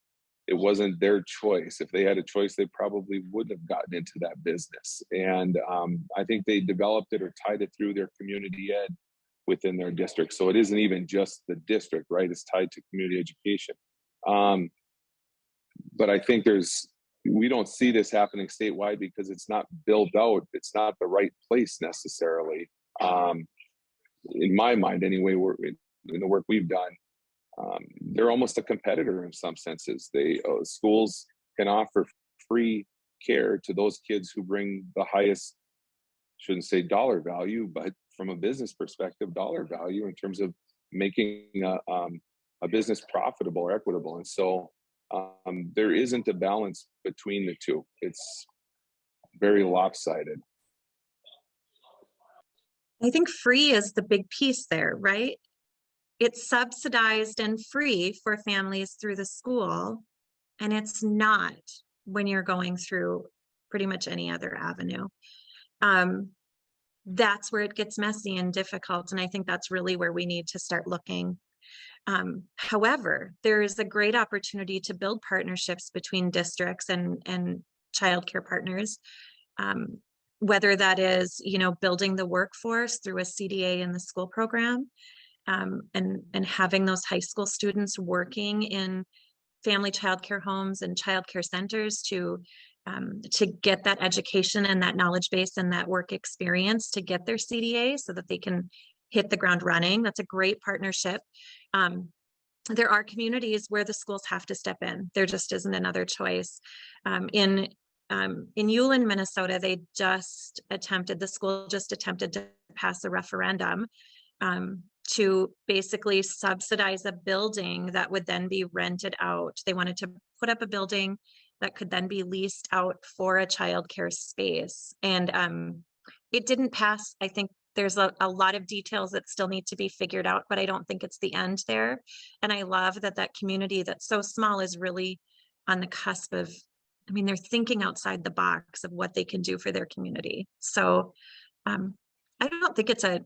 it wasn't their choice. If they had a choice, they probably wouldn't have gotten into that business. And I think they developed it or tied it through their community ed within their district. So it isn't even just the district, right? It's tied to community education. But I think we don't see this happening statewide because it's not built out. It's not the right place necessarily. In my mind, anyway, in the work we've done, they're almost a competitor in some senses. Schools can offer free care to those kids who bring the highest, shouldn't say dollar value, but from a business perspective, dollar value in terms of making a business profitable or equitable. And so there isn't a balance between the two. It's very lopsided. I think free is the big piece there, right? It's subsidized and free for families through the school, and it's not when you're going through pretty much any other avenue. That's where it gets messy and difficult, and I think that's really where we need to start looking. However, there is a great opportunity to build partnerships between districts and childcare partners. Whether that is, building the workforce through a CDA in the school program, and having those high school students working in family childcare homes and childcare centers to get that education and that knowledge base and that work experience to get their CDA so that they can hit the ground running. That's a great partnership. There are communities where the schools have to step in. There just isn't another choice. In Ulen, Minnesota, the school just attempted to pass a referendum to basically subsidize a building that would then be rented out. They wanted to put up a building that could then be leased out for a childcare space. And it didn't pass. I think there's a lot of details that still need to be figured out, but I don't think it's the end there. And I love that community that's so small is really on the cusp of, they're thinking outside the box of what they can do for their community. So I don't think it's a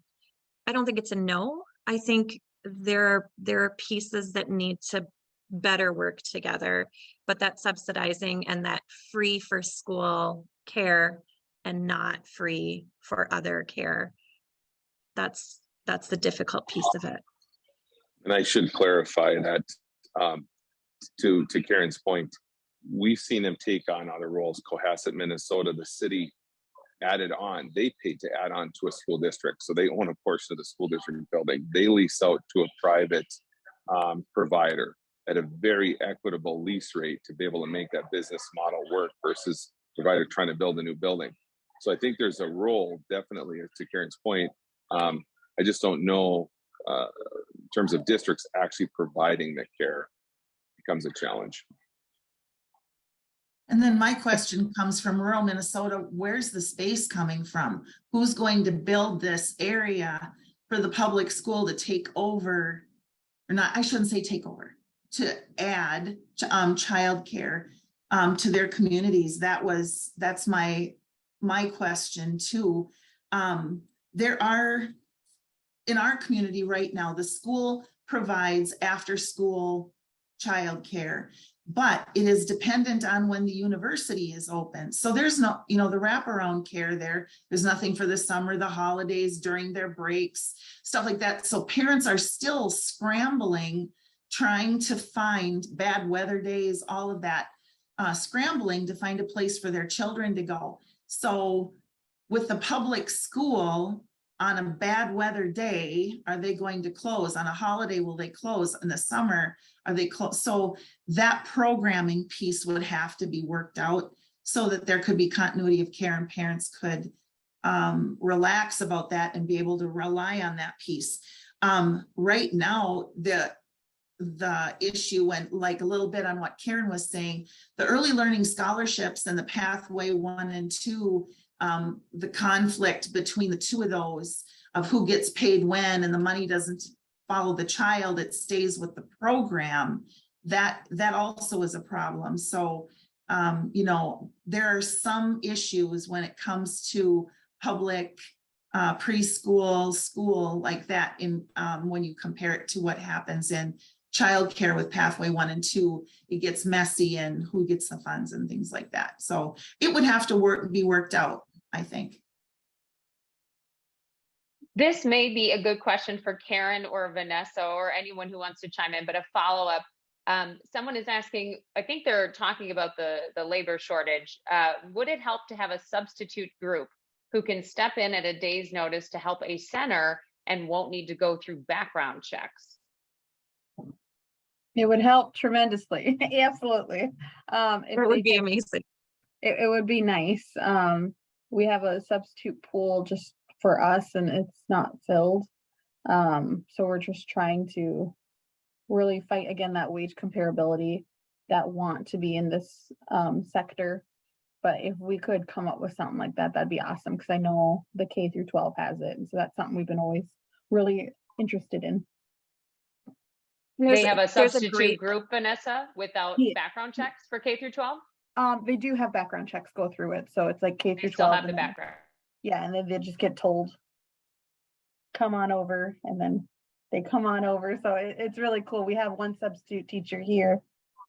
no. I think there are pieces that need to better work together, but that subsidizing and that free for school care and not free for other care, that's the difficult piece of it. And I should clarify that to Karen's point, we've seen them take on other roles. Cohasset, Minnesota, the city added on. They paid to add on to a school district. So they own a portion of the school district building. They lease out to a private provider at a very equitable lease rate to be able to make that business model work versus provider trying to build a new building. So I think there's a role, definitely, to Karen's point. I just don't know in terms of districts actually providing the care becomes a challenge. And then my question comes from rural Minnesota. Where's the space coming from? Who's going to build this area for the public school to take over, or not, I shouldn't say take over, to add childcare to their communities? That's my question too. There are, in our community right now, the school provides after school childcare, but it is dependent on when the university is open. So there's no, the wraparound care there. There's nothing for the summer, the holidays, during their breaks, stuff like that. So parents are still scrambling, trying to find bad weather days, all of that, scrambling to find a place for their children to go. So with the public school, on a bad weather day, are they going to close? On a holiday, will they close? In the summer, are they close? So that programming piece would have to be worked out so that there could be continuity of care and parents could relax about that and be able to rely on that piece. Right now, the issue went like a little bit on what Karen was saying, the early learning scholarships and the pathway 1 and 2, the conflict between the two of those of who gets paid when, and the money doesn't follow the child, it stays with the program, that also is a problem. So there are some issues when it comes to public preschool, school like that, in when you compare it to what happens in childcare with pathway 1 and 2, it gets messy and who gets the funds and things like that. So it would have to be worked out, I think. This may be a good question for Karen or Vanessa or anyone who wants to chime in, but a follow-up. Someone is asking, I think they're talking about the labor shortage. Would it help to have a substitute group who can step in at a day's notice to help a center and won't need to go through background checks? It would help tremendously. Absolutely. It would be amazing. It would be nice. We have a substitute pool just for us and it's not filled. So we're just trying to really fight again that wage comparability that want to be in this sector. But if we could come up with something like that, that'd be awesome, because I know the K through 12 has it. And so that's something we've been always really interested in. They have a there's substitute great group, Vanessa, without Yeah. background checks for K through 12? They do have background checks go through it. So it's like K They through still 12. have the and then- background. Yeah, and then they just get told, come on over, and then they come on over. So it's really cool. We have one substitute teacher here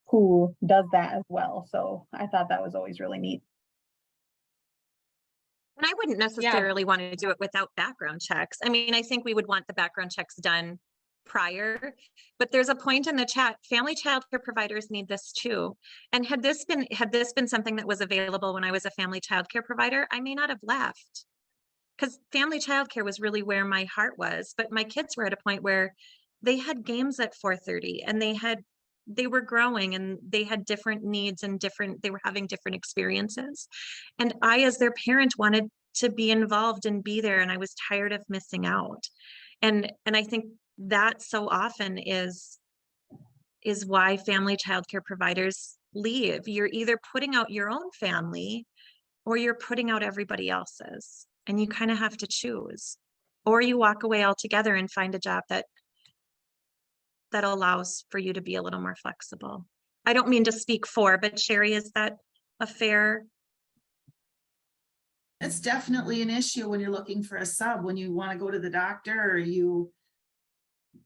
who does that as well. So I thought that was always really neat. And I wouldn't necessarily want to do it without background checks. I mean, I think we would want the background checks done prior, but there's a point in the chat, family childcare providers need this too. And had this been something that was available when I was a family childcare provider, I may not have left, because family childcare was really where my heart was. But my kids were at a point where they had games at 4:30 and they were growing and they had different needs and they were having different experiences. And I, as their parent, wanted to be involved and be there. And I was tired of missing out. And I think that so often is why family childcare providers leave. You're either putting out your own family or you're putting out everybody else's, and you kind of have to choose, or you walk away altogether and find a job that allows for you to be a little more flexible. I don't mean to speak for, but Sherry, is that a fair? It's definitely an issue when you're looking for a sub, when you want to go to the doctor, or you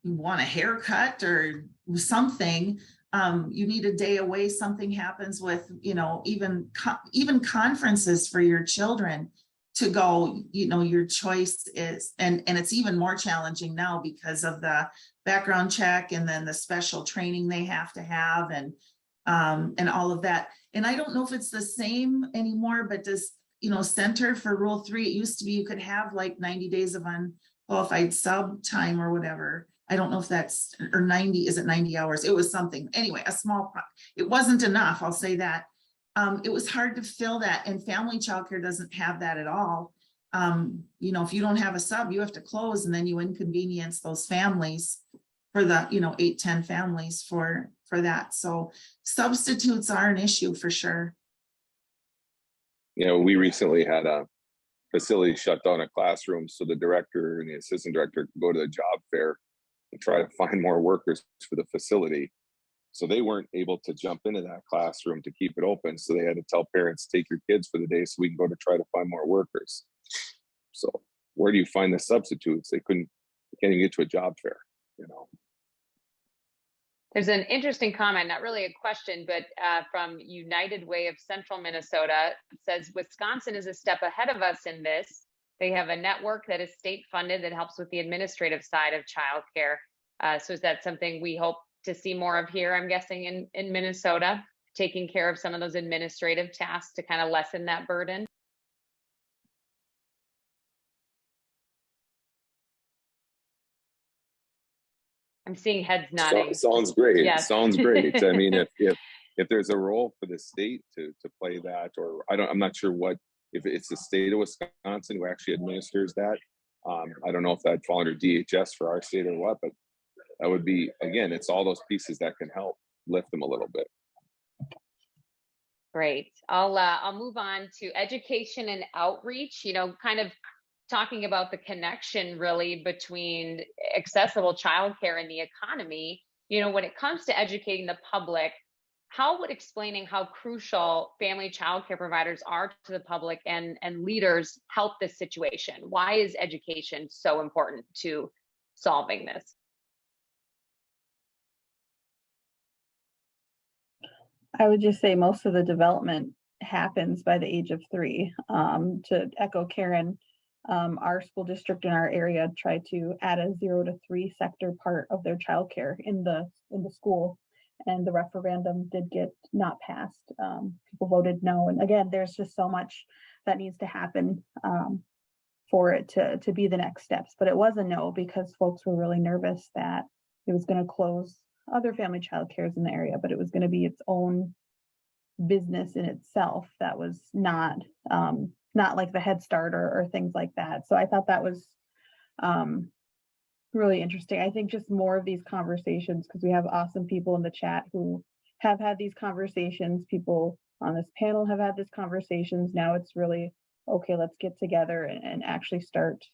want a haircut or something. You need a day away, something happens with, even conferences for your children to go, your choice is, and it's even more challenging now because of the background check and then the special training they have to have, and all of that. And I don't know if it's the same anymore, but does, Center for Rule 3, it used to be you could have like 90 days of unqualified sub time or whatever. I don't know if that's, or 90, is it 90 hours? It was something. Anyway, it wasn't enough, I'll say that. It was hard to fill that, and family childcare doesn't have that at all. If you don't have a sub, you have to close, and then you inconvenience those families for the, 8-10 families for that. So substitutes are an issue for sure. We recently had a facility shut down a classroom so the director and the assistant director could go to the job fair and try to find more workers for the facility. So they weren't able to jump into that classroom to keep it open. So they had to tell parents, take your kids for the day so we can go to try to find more workers. So where do you find the substitutes? They can't even get to a job fair, There's an interesting comment, not really a question, but from United Way of Central Minnesota. It says, Wisconsin is a step ahead of us in this. They have a network that is state funded that helps with the administrative side of childcare. So is that something we hope to see more of here, I'm guessing, in Minnesota, taking care of some of those administrative tasks to kind of lessen that burden? I'm seeing heads nodding. Sounds great. Yes. Sounds great. I mean, if there's a role for the state to play that, or I'm not sure if it's the state of Wisconsin who actually administers that. I don't know if that'd fall under DHS for our state or what, but that would be, again, it's all those pieces that can help lift them a little bit. Great. I'll move on to education and outreach, kind of talking about the connection really between accessible childcare and the economy. When it comes to educating the public, how would explaining how crucial family childcare providers are to the public and leaders help this situation? Why is education so important to solving this? I would just say most of the development happens by the age of 3. To echo Karen, our school district in our area tried to add a 0 to 3 sector part of their childcare in the school, and the referendum did get not passed. People voted no, and again, there's just so much that needs to happen for it to be the next steps. But it was a no because folks were really nervous that it was going to close other family childcares in the area, but it was going to be its own business in itself that was not like the Head Start or things like that. So I thought that was really interesting. I think just more of these conversations, because we have awesome people in the chat who have had these conversations. People on this panel have had these conversations. Now it's really, okay, let's get together and actually start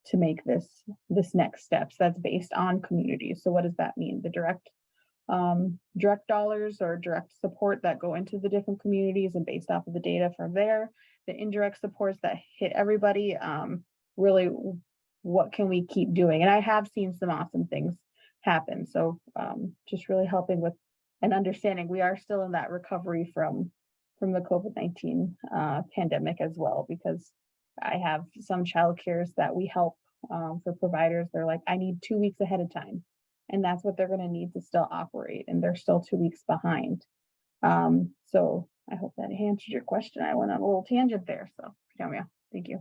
to make this next steps that's based on communities. So what does that mean? The direct dollars or direct support that go into the different communities and based off of the data from there, the indirect supports that hit everybody, really what can we keep doing? And I have seen some awesome things happen. So just really helping with an understanding. We are still in that recovery from the COVID-19 pandemic as well, because I have some childcares that we help for providers. They're like, I need 2 weeks ahead of time. And that's what they're going to need to still operate. And they're still 2 weeks behind. So I hope that answered your question. I went on a little tangent there. So yeah, thank you.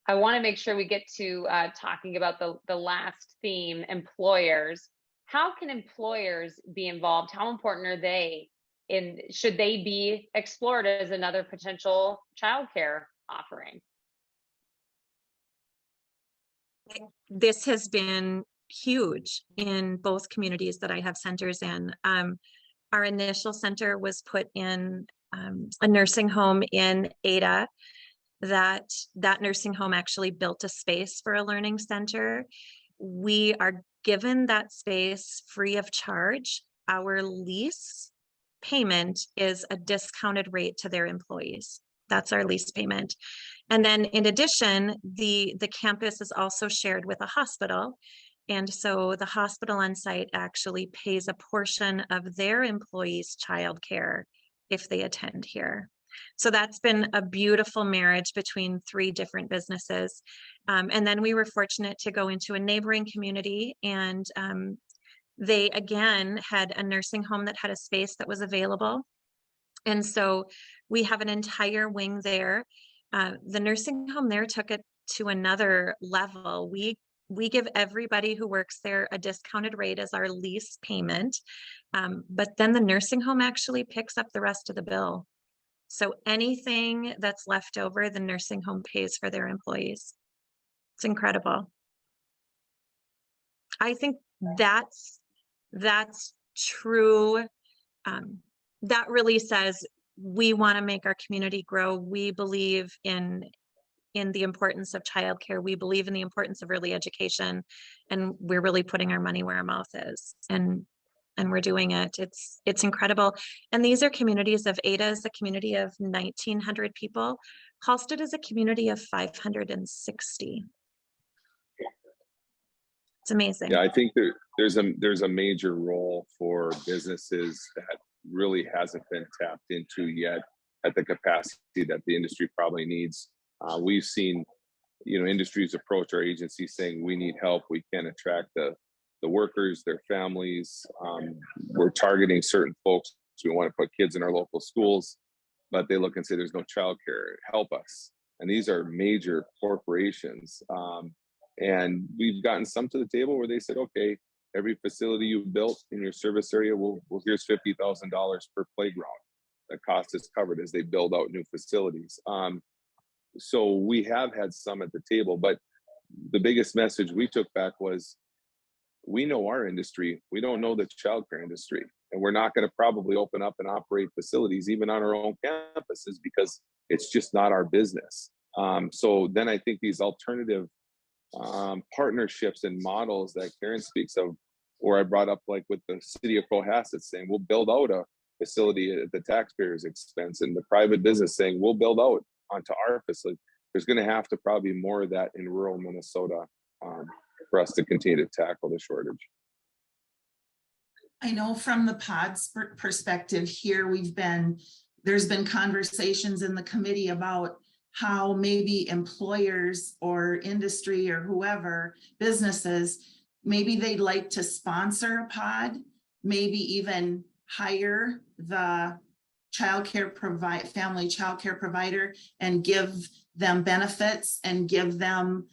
I want to make sure we get to talking about the last theme, employers. How can employers be involved? How important are they? Should they be explored as another potential childcare offering? This has been huge in both communities that I have centers in. Our initial center was put in a nursing home in Ada. That nursing home actually built a space for a learning center. We are given that space free of charge. Our lease payment is a discounted rate to their employees. That's our lease payment. And then in addition, the campus is also shared with a hospital. And so the hospital on site actually pays a portion of their employees' childcare if they attend here. So that's been a beautiful marriage between 3 different businesses. And then we were fortunate to go into a neighboring community, and they again had a nursing home that had a space that was available. And so we have an entire wing there. The nursing home there took it to another level. We give everybody who works there a discounted rate as our lease payment, but then the nursing home actually picks up the rest of the bill. So anything that's left over, the nursing home pays for their employees. It's incredible. I think that's true. That really says we want to make our community grow. We believe in the importance of childcare. We believe in the importance of early education, and we're really putting our money where our mouth is. And we're doing it. It's incredible. And these are communities of Ada is a community of 1,900 people. Halsted is a community of 560. It's amazing. Yeah, I think there's a major role for businesses that really hasn't been tapped into yet at the capacity that the industry probably needs. We've seen, industries approach our agency saying we need help. We can't attract the workers, their families. We're targeting certain folks. We want to put kids in our local schools, but they look and say there's no childcare. Help us. And these are major corporations. And we've gotten some to the table where they said, okay, every facility you built in your service area, well here's $50,000 per playground. The cost is covered as they build out new facilities. So we have had some at the table, but the biggest message we took back was, we know our industry, we don't know the childcare industry, and we're not going to probably open up and operate facilities even on our own campuses because it's just not our business. So then I think these alternative partnerships and models that Karen speaks of, or I brought up like with the city of Cohasset saying we'll build out a facility at the taxpayer's expense, and the private business saying we'll build out onto our facility. There's going to have to probably be more of that in rural Minnesota for us to continue to tackle the shortage. I know from the pod's perspective here, there's been conversations in the committee about how maybe employers or industry or whoever, businesses, maybe they'd like to sponsor a pod, maybe even hire the family childcare provider and give them benefits and give them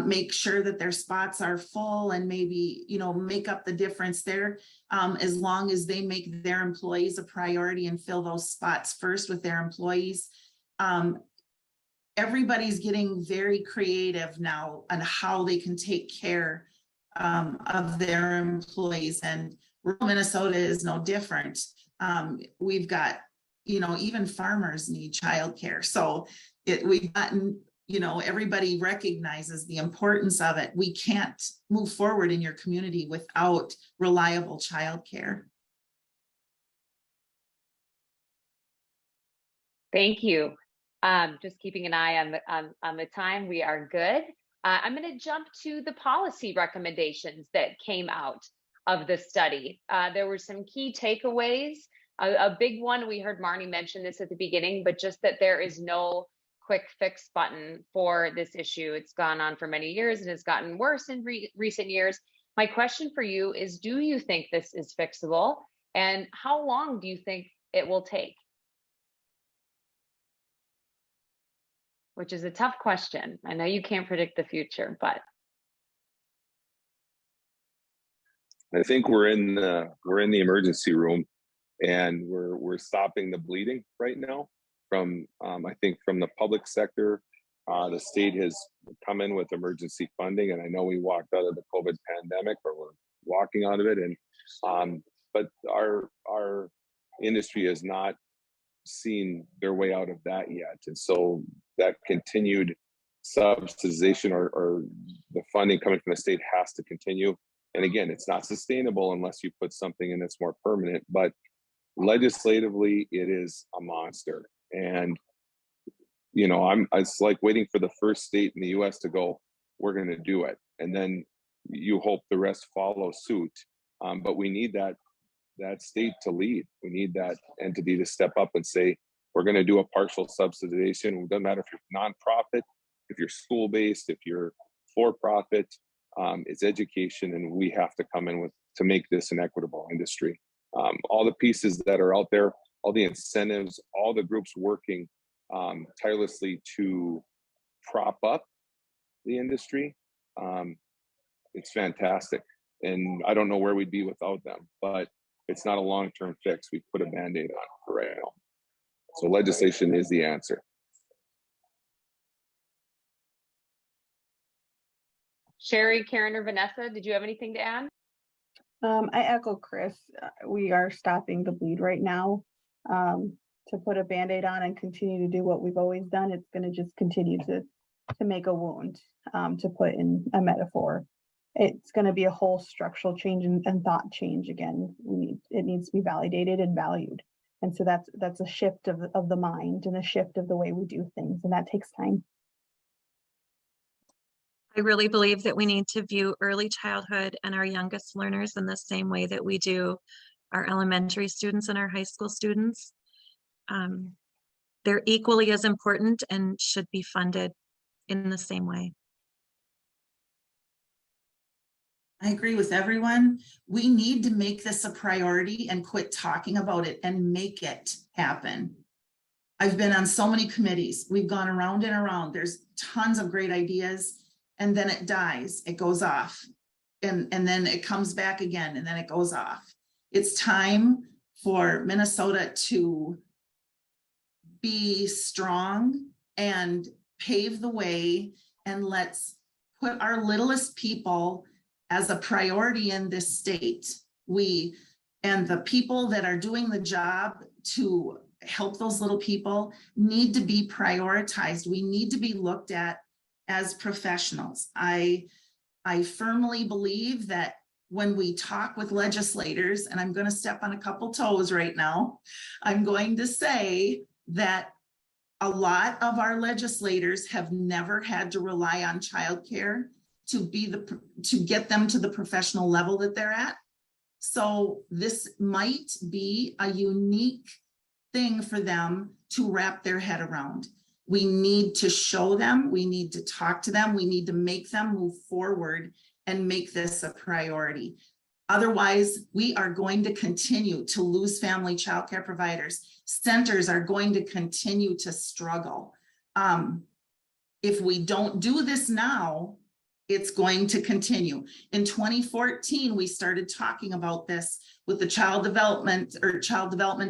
make sure that their spots are full and maybe, make up the difference there, as long as they make their employees a priority and fill those spots first with their employees. Everybody's getting very creative now on how they can take care of their employees. And Rural Minnesota is no different. We've got, even farmers need childcare. So we've gotten, everybody recognizes the importance of it. We can't move forward in your community without reliable childcare. Thank you. Just keeping an eye on the time. We are good. I'm going to jump to the policy recommendations that came out of the study. There were some key takeaways. A big one, we heard Marnie mention this at the beginning, but just that there is no quick fix button for this issue. It's gone on for many years and has gotten worse in recent years. My question for you is, do you think this is fixable? And how long do you think it will take? Which is a tough question. I know you can't predict the future, but I think we're in the emergency room, and we're stopping the bleeding right now. From I think from the public sector, the state has come in with emergency funding, and I know we walked out of the COVID pandemic, or we're walking out of it, and but our industry has not seen their way out of that yet, and so that continued subsidization or the funding coming from the state has to continue. And again, it's not sustainable unless you put something in that's more permanent, but legislatively it is a monster. And it's like waiting for the first state in the US to go, we're going to do it, and then you hope the rest follow suit. But we need that state to lead. We need that entity to step up and say, we're going to do a partial subsidization. It doesn't matter if you're nonprofit, if you're school-based, if you're for-profit, it's education, and we have to come in to make this an equitable industry. All the pieces that are out there, all the incentives, all the groups working tirelessly to prop up the industry, it's fantastic. And I don't know where we'd be without them, but it's not a long-term fix. We put a Band-Aid on for right now. So legislation is the answer. Sherry, Karen, or Vanessa, did you have anything to add? I echo Chris. We are stopping the bleed right now. To put a Band-Aid on and continue to do what we've always done, it's going to just continue to make a wound, to put in a metaphor. It's going to be a whole structural change and thought change again. It needs to be validated and valued. And so that's a shift of the mind and a shift of the way we do things. And that takes time. I really believe that we need to view early childhood and our youngest learners in the same way that we do our elementary students and our high school students. They're equally as important and should be funded in the same way. I agree with everyone. We need to make this a priority and quit talking about it and make it happen. I've been on so many committees. We've gone around and around. There's tons of great ideas, and then it dies, it goes off. And then it comes back again, and then it goes off. It's time for Minnesota to be strong and pave the way, and let's put our littlest people as a priority in this state. We and the people that are doing the job to help those little people need to be prioritized. We need to be looked at as professionals. I firmly believe that when we talk with legislators, and I'm going to step on a couple toes right now, I'm going to say that a lot of our legislators have never had to rely on childcare to get them to the professional level that they're at. So this might be a unique thing for them to wrap their head around. We need to show them, we need to talk to them, we need to make them move forward and make this a priority. Otherwise, we are going to continue to lose family childcare providers. Centers are going to continue to struggle. If we don't do this now, it's going to continue. In 2014, we started talking about this with the child development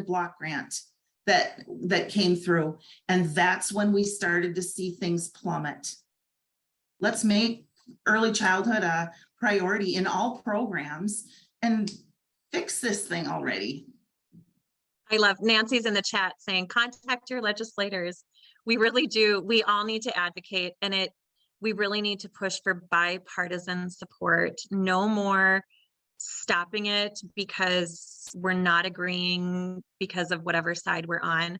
block grant that came through. And that's when we started to see things plummet. Let's make early childhood a priority in all programs and fix this thing already. I love Nancy's in the chat saying, contact your legislators. We really do. We all need to advocate, and we really need to push for bipartisan support. No more stopping it because we're not agreeing because of whatever side we're on.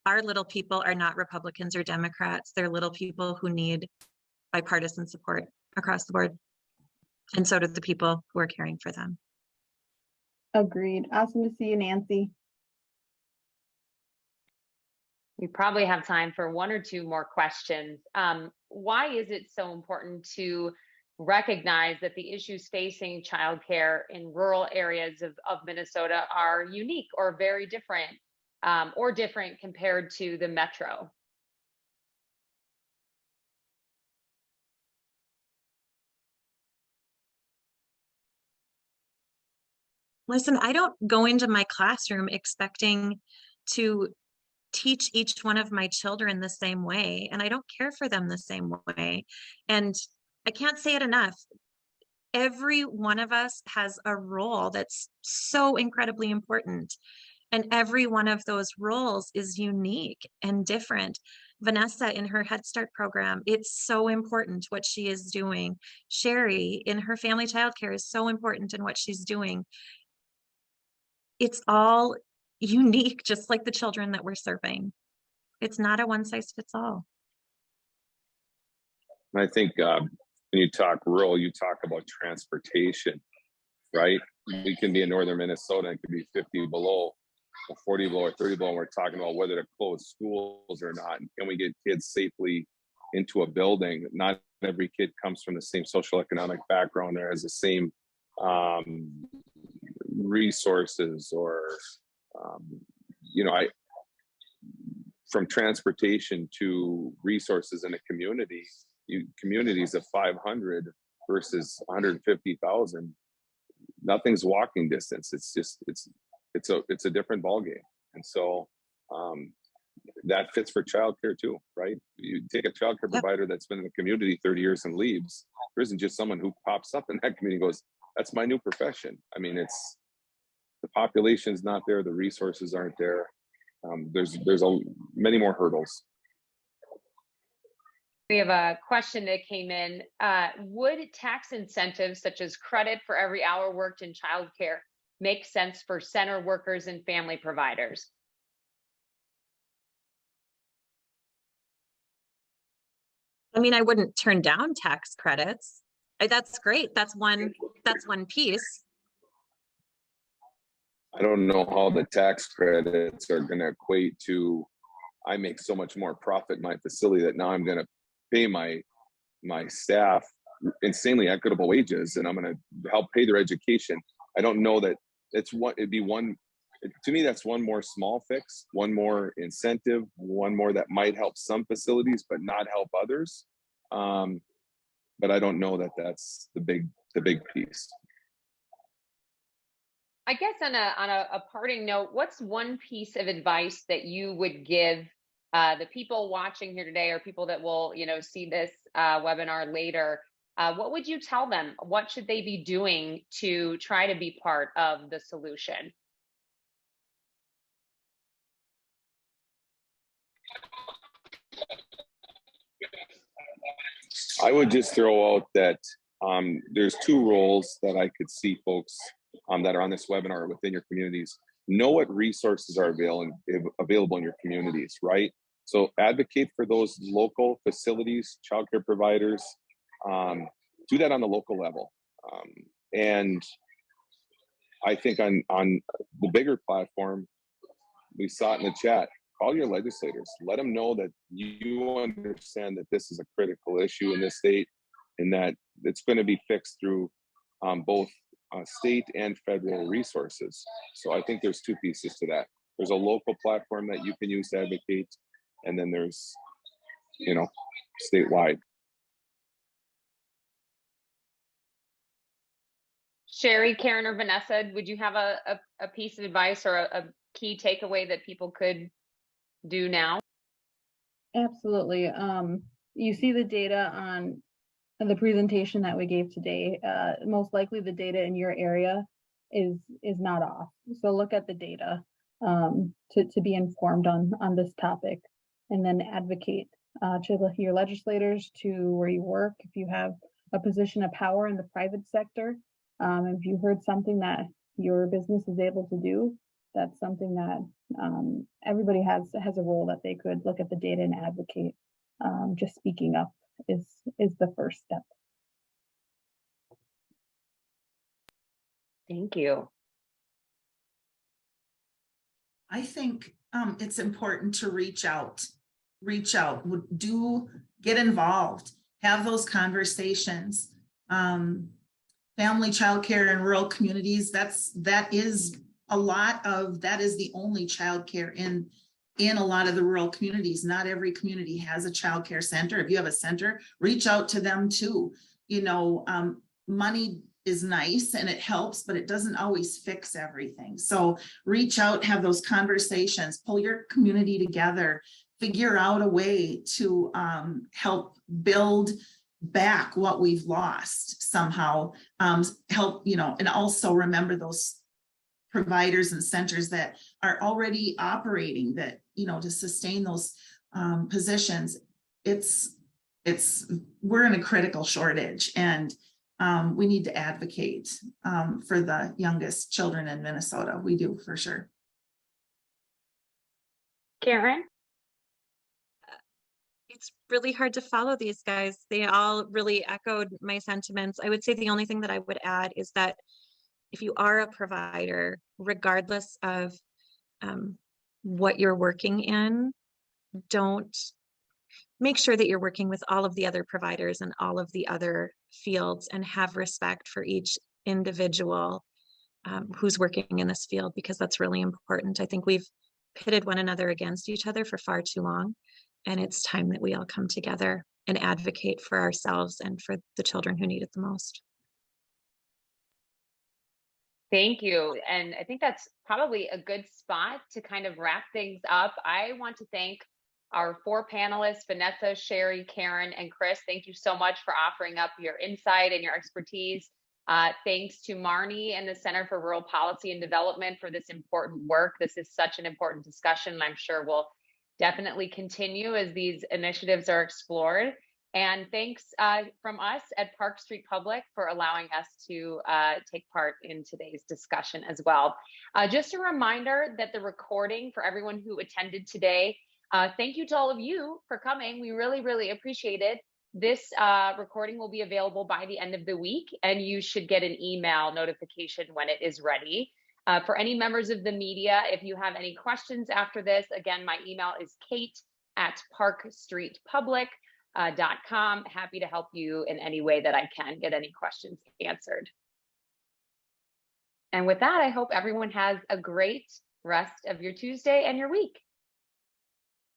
Our little people are not Republicans or Democrats. They're little people who need bipartisan support across the board. And so do the people who are caring for them. Agreed. Awesome to see you, Nancy. We probably have time for one or two more questions. Why is it so important to recognize that the issues facing childcare in rural areas of Minnesota are unique or very different, or different compared to the metro? Listen, I don't go into my classroom expecting to teach each one of my children the same way, and I don't care for them the same way. And I can't say it enough. Every one of us has a role that's so incredibly important. And every one of those roles is unique and different. Vanessa in her Head Start program, it's so important what she is doing. Sherry in her family childcare is so important in what she's doing. It's all unique, just like the children that we're serving. It's not a one size fits all. I think when you talk rural, you talk about transportation, right? We can be in northern Minnesota and it could be 50 below, or 40 below, or 30 below, and we're talking about whether to close schools or not. Can we get kids safely into a building? Not every kid comes from the same social economic background or has the same resources or from transportation to resources in a community, communities of 500 versus 150,000, nothing's walking distance. It's a different ballgame. And so that fits for childcare too, right? You take a childcare provider that's been in the community 30 years and leaves. There isn't just someone who pops up in that community and goes, that's my new profession. I mean, it's the population's not there, the resources aren't there. There's many more hurdles. We have a question that came in. Would tax incentives such as credit for every hour worked in childcare make sense for center workers and family providers? I mean, I wouldn't turn down tax credits. That's great. That's one piece. I don't know how the tax credits are going to equate to, I make so much more profit in my facility that now I'm going to pay my staff insanely equitable wages and I'm going to help pay their education. I don't know that to me, that's one more small fix, one more incentive, one more that might help some facilities, but not help others. But I don't know that that's the big piece. I guess on a parting note, what's one piece of advice that you would give the people watching here today, or people that will, see this webinar later? What would you tell them? What should they be doing to try to be part of the solution? I would just throw out that there's two roles that I could see folks that are on this webinar within your communities. Know what resources are available in your communities, right? So advocate for those local facilities, childcare providers. Do that on the local level. And I think on the bigger platform, we saw it in the chat, call your legislators, let them know that you understand that this is a critical issue in this state and that it's going to be fixed through both state and federal resources. So I think there's two pieces to that. There's a local platform that you can use to advocate, and then there's, statewide. Sherry, Karen, or Vanessa, would you have a piece of advice or a key takeaway that people could do now? Absolutely. You see the data on the presentation that we gave today. Most likely the data in your area is not off. So look at the data to be informed on this topic, and then advocate to your legislators, to where you work. If you have a position of power in the private sector, if you heard something that your business is able to do, that's something that everybody has a role that they could look at the data and advocate. Just speaking up is the first step. Thank you. I think it's important to reach out, get involved, have those conversations. Family childcare in rural communities, that is the only childcare in a lot of the rural communities. Not every community has a childcare center. If you have a center, reach out to them too. You know, money is nice and it helps, but it doesn't always fix everything. So reach out, have those conversations, pull your community together, figure out a way to help build back what we've lost somehow. Help, and also remember those providers and centers that are already operating, that, to sustain those positions. We're in a critical shortage, and we need to advocate for the youngest children in Minnesota. We do, for sure. Karen? It's really hard to follow these guys. They all really echoed my sentiments. I would say the only thing that I would add is that if you are a provider, regardless of what you're working in, make sure that you're working with all of the other providers and all of the other fields, and have respect for each individual who's working in this field, because that's really important. I think we've pitted one another against each other for far too long, and it's time that we all come together and advocate for ourselves and for the children who need it the most. Thank you. And I think that's probably a good spot to kind of wrap things up. I want to thank our 4 panelists, Vanessa, Sherry, Karen, and Chris. Thank you so much for offering up your insight and your expertise. Thanks to Marnie and the Center for Rural Policy and Development for this important work. This is such an important discussion, and I'm sure we'll definitely continue as these initiatives are explored. And thanks from us at Park Street Public for allowing us to take part in today's discussion as well. Just a reminder that the recording for everyone who attended today, thank you to all of you for coming. We really, really appreciate it. This recording will be available by the end of the week, and you should get an email notification when it is ready. For any members of the media, if you have any questions after this, again, my email is kate@parkstreetpublic.com. Happy to help you in any way that I can get any questions answered. And with that, I hope everyone has a great rest of your Tuesday and your week.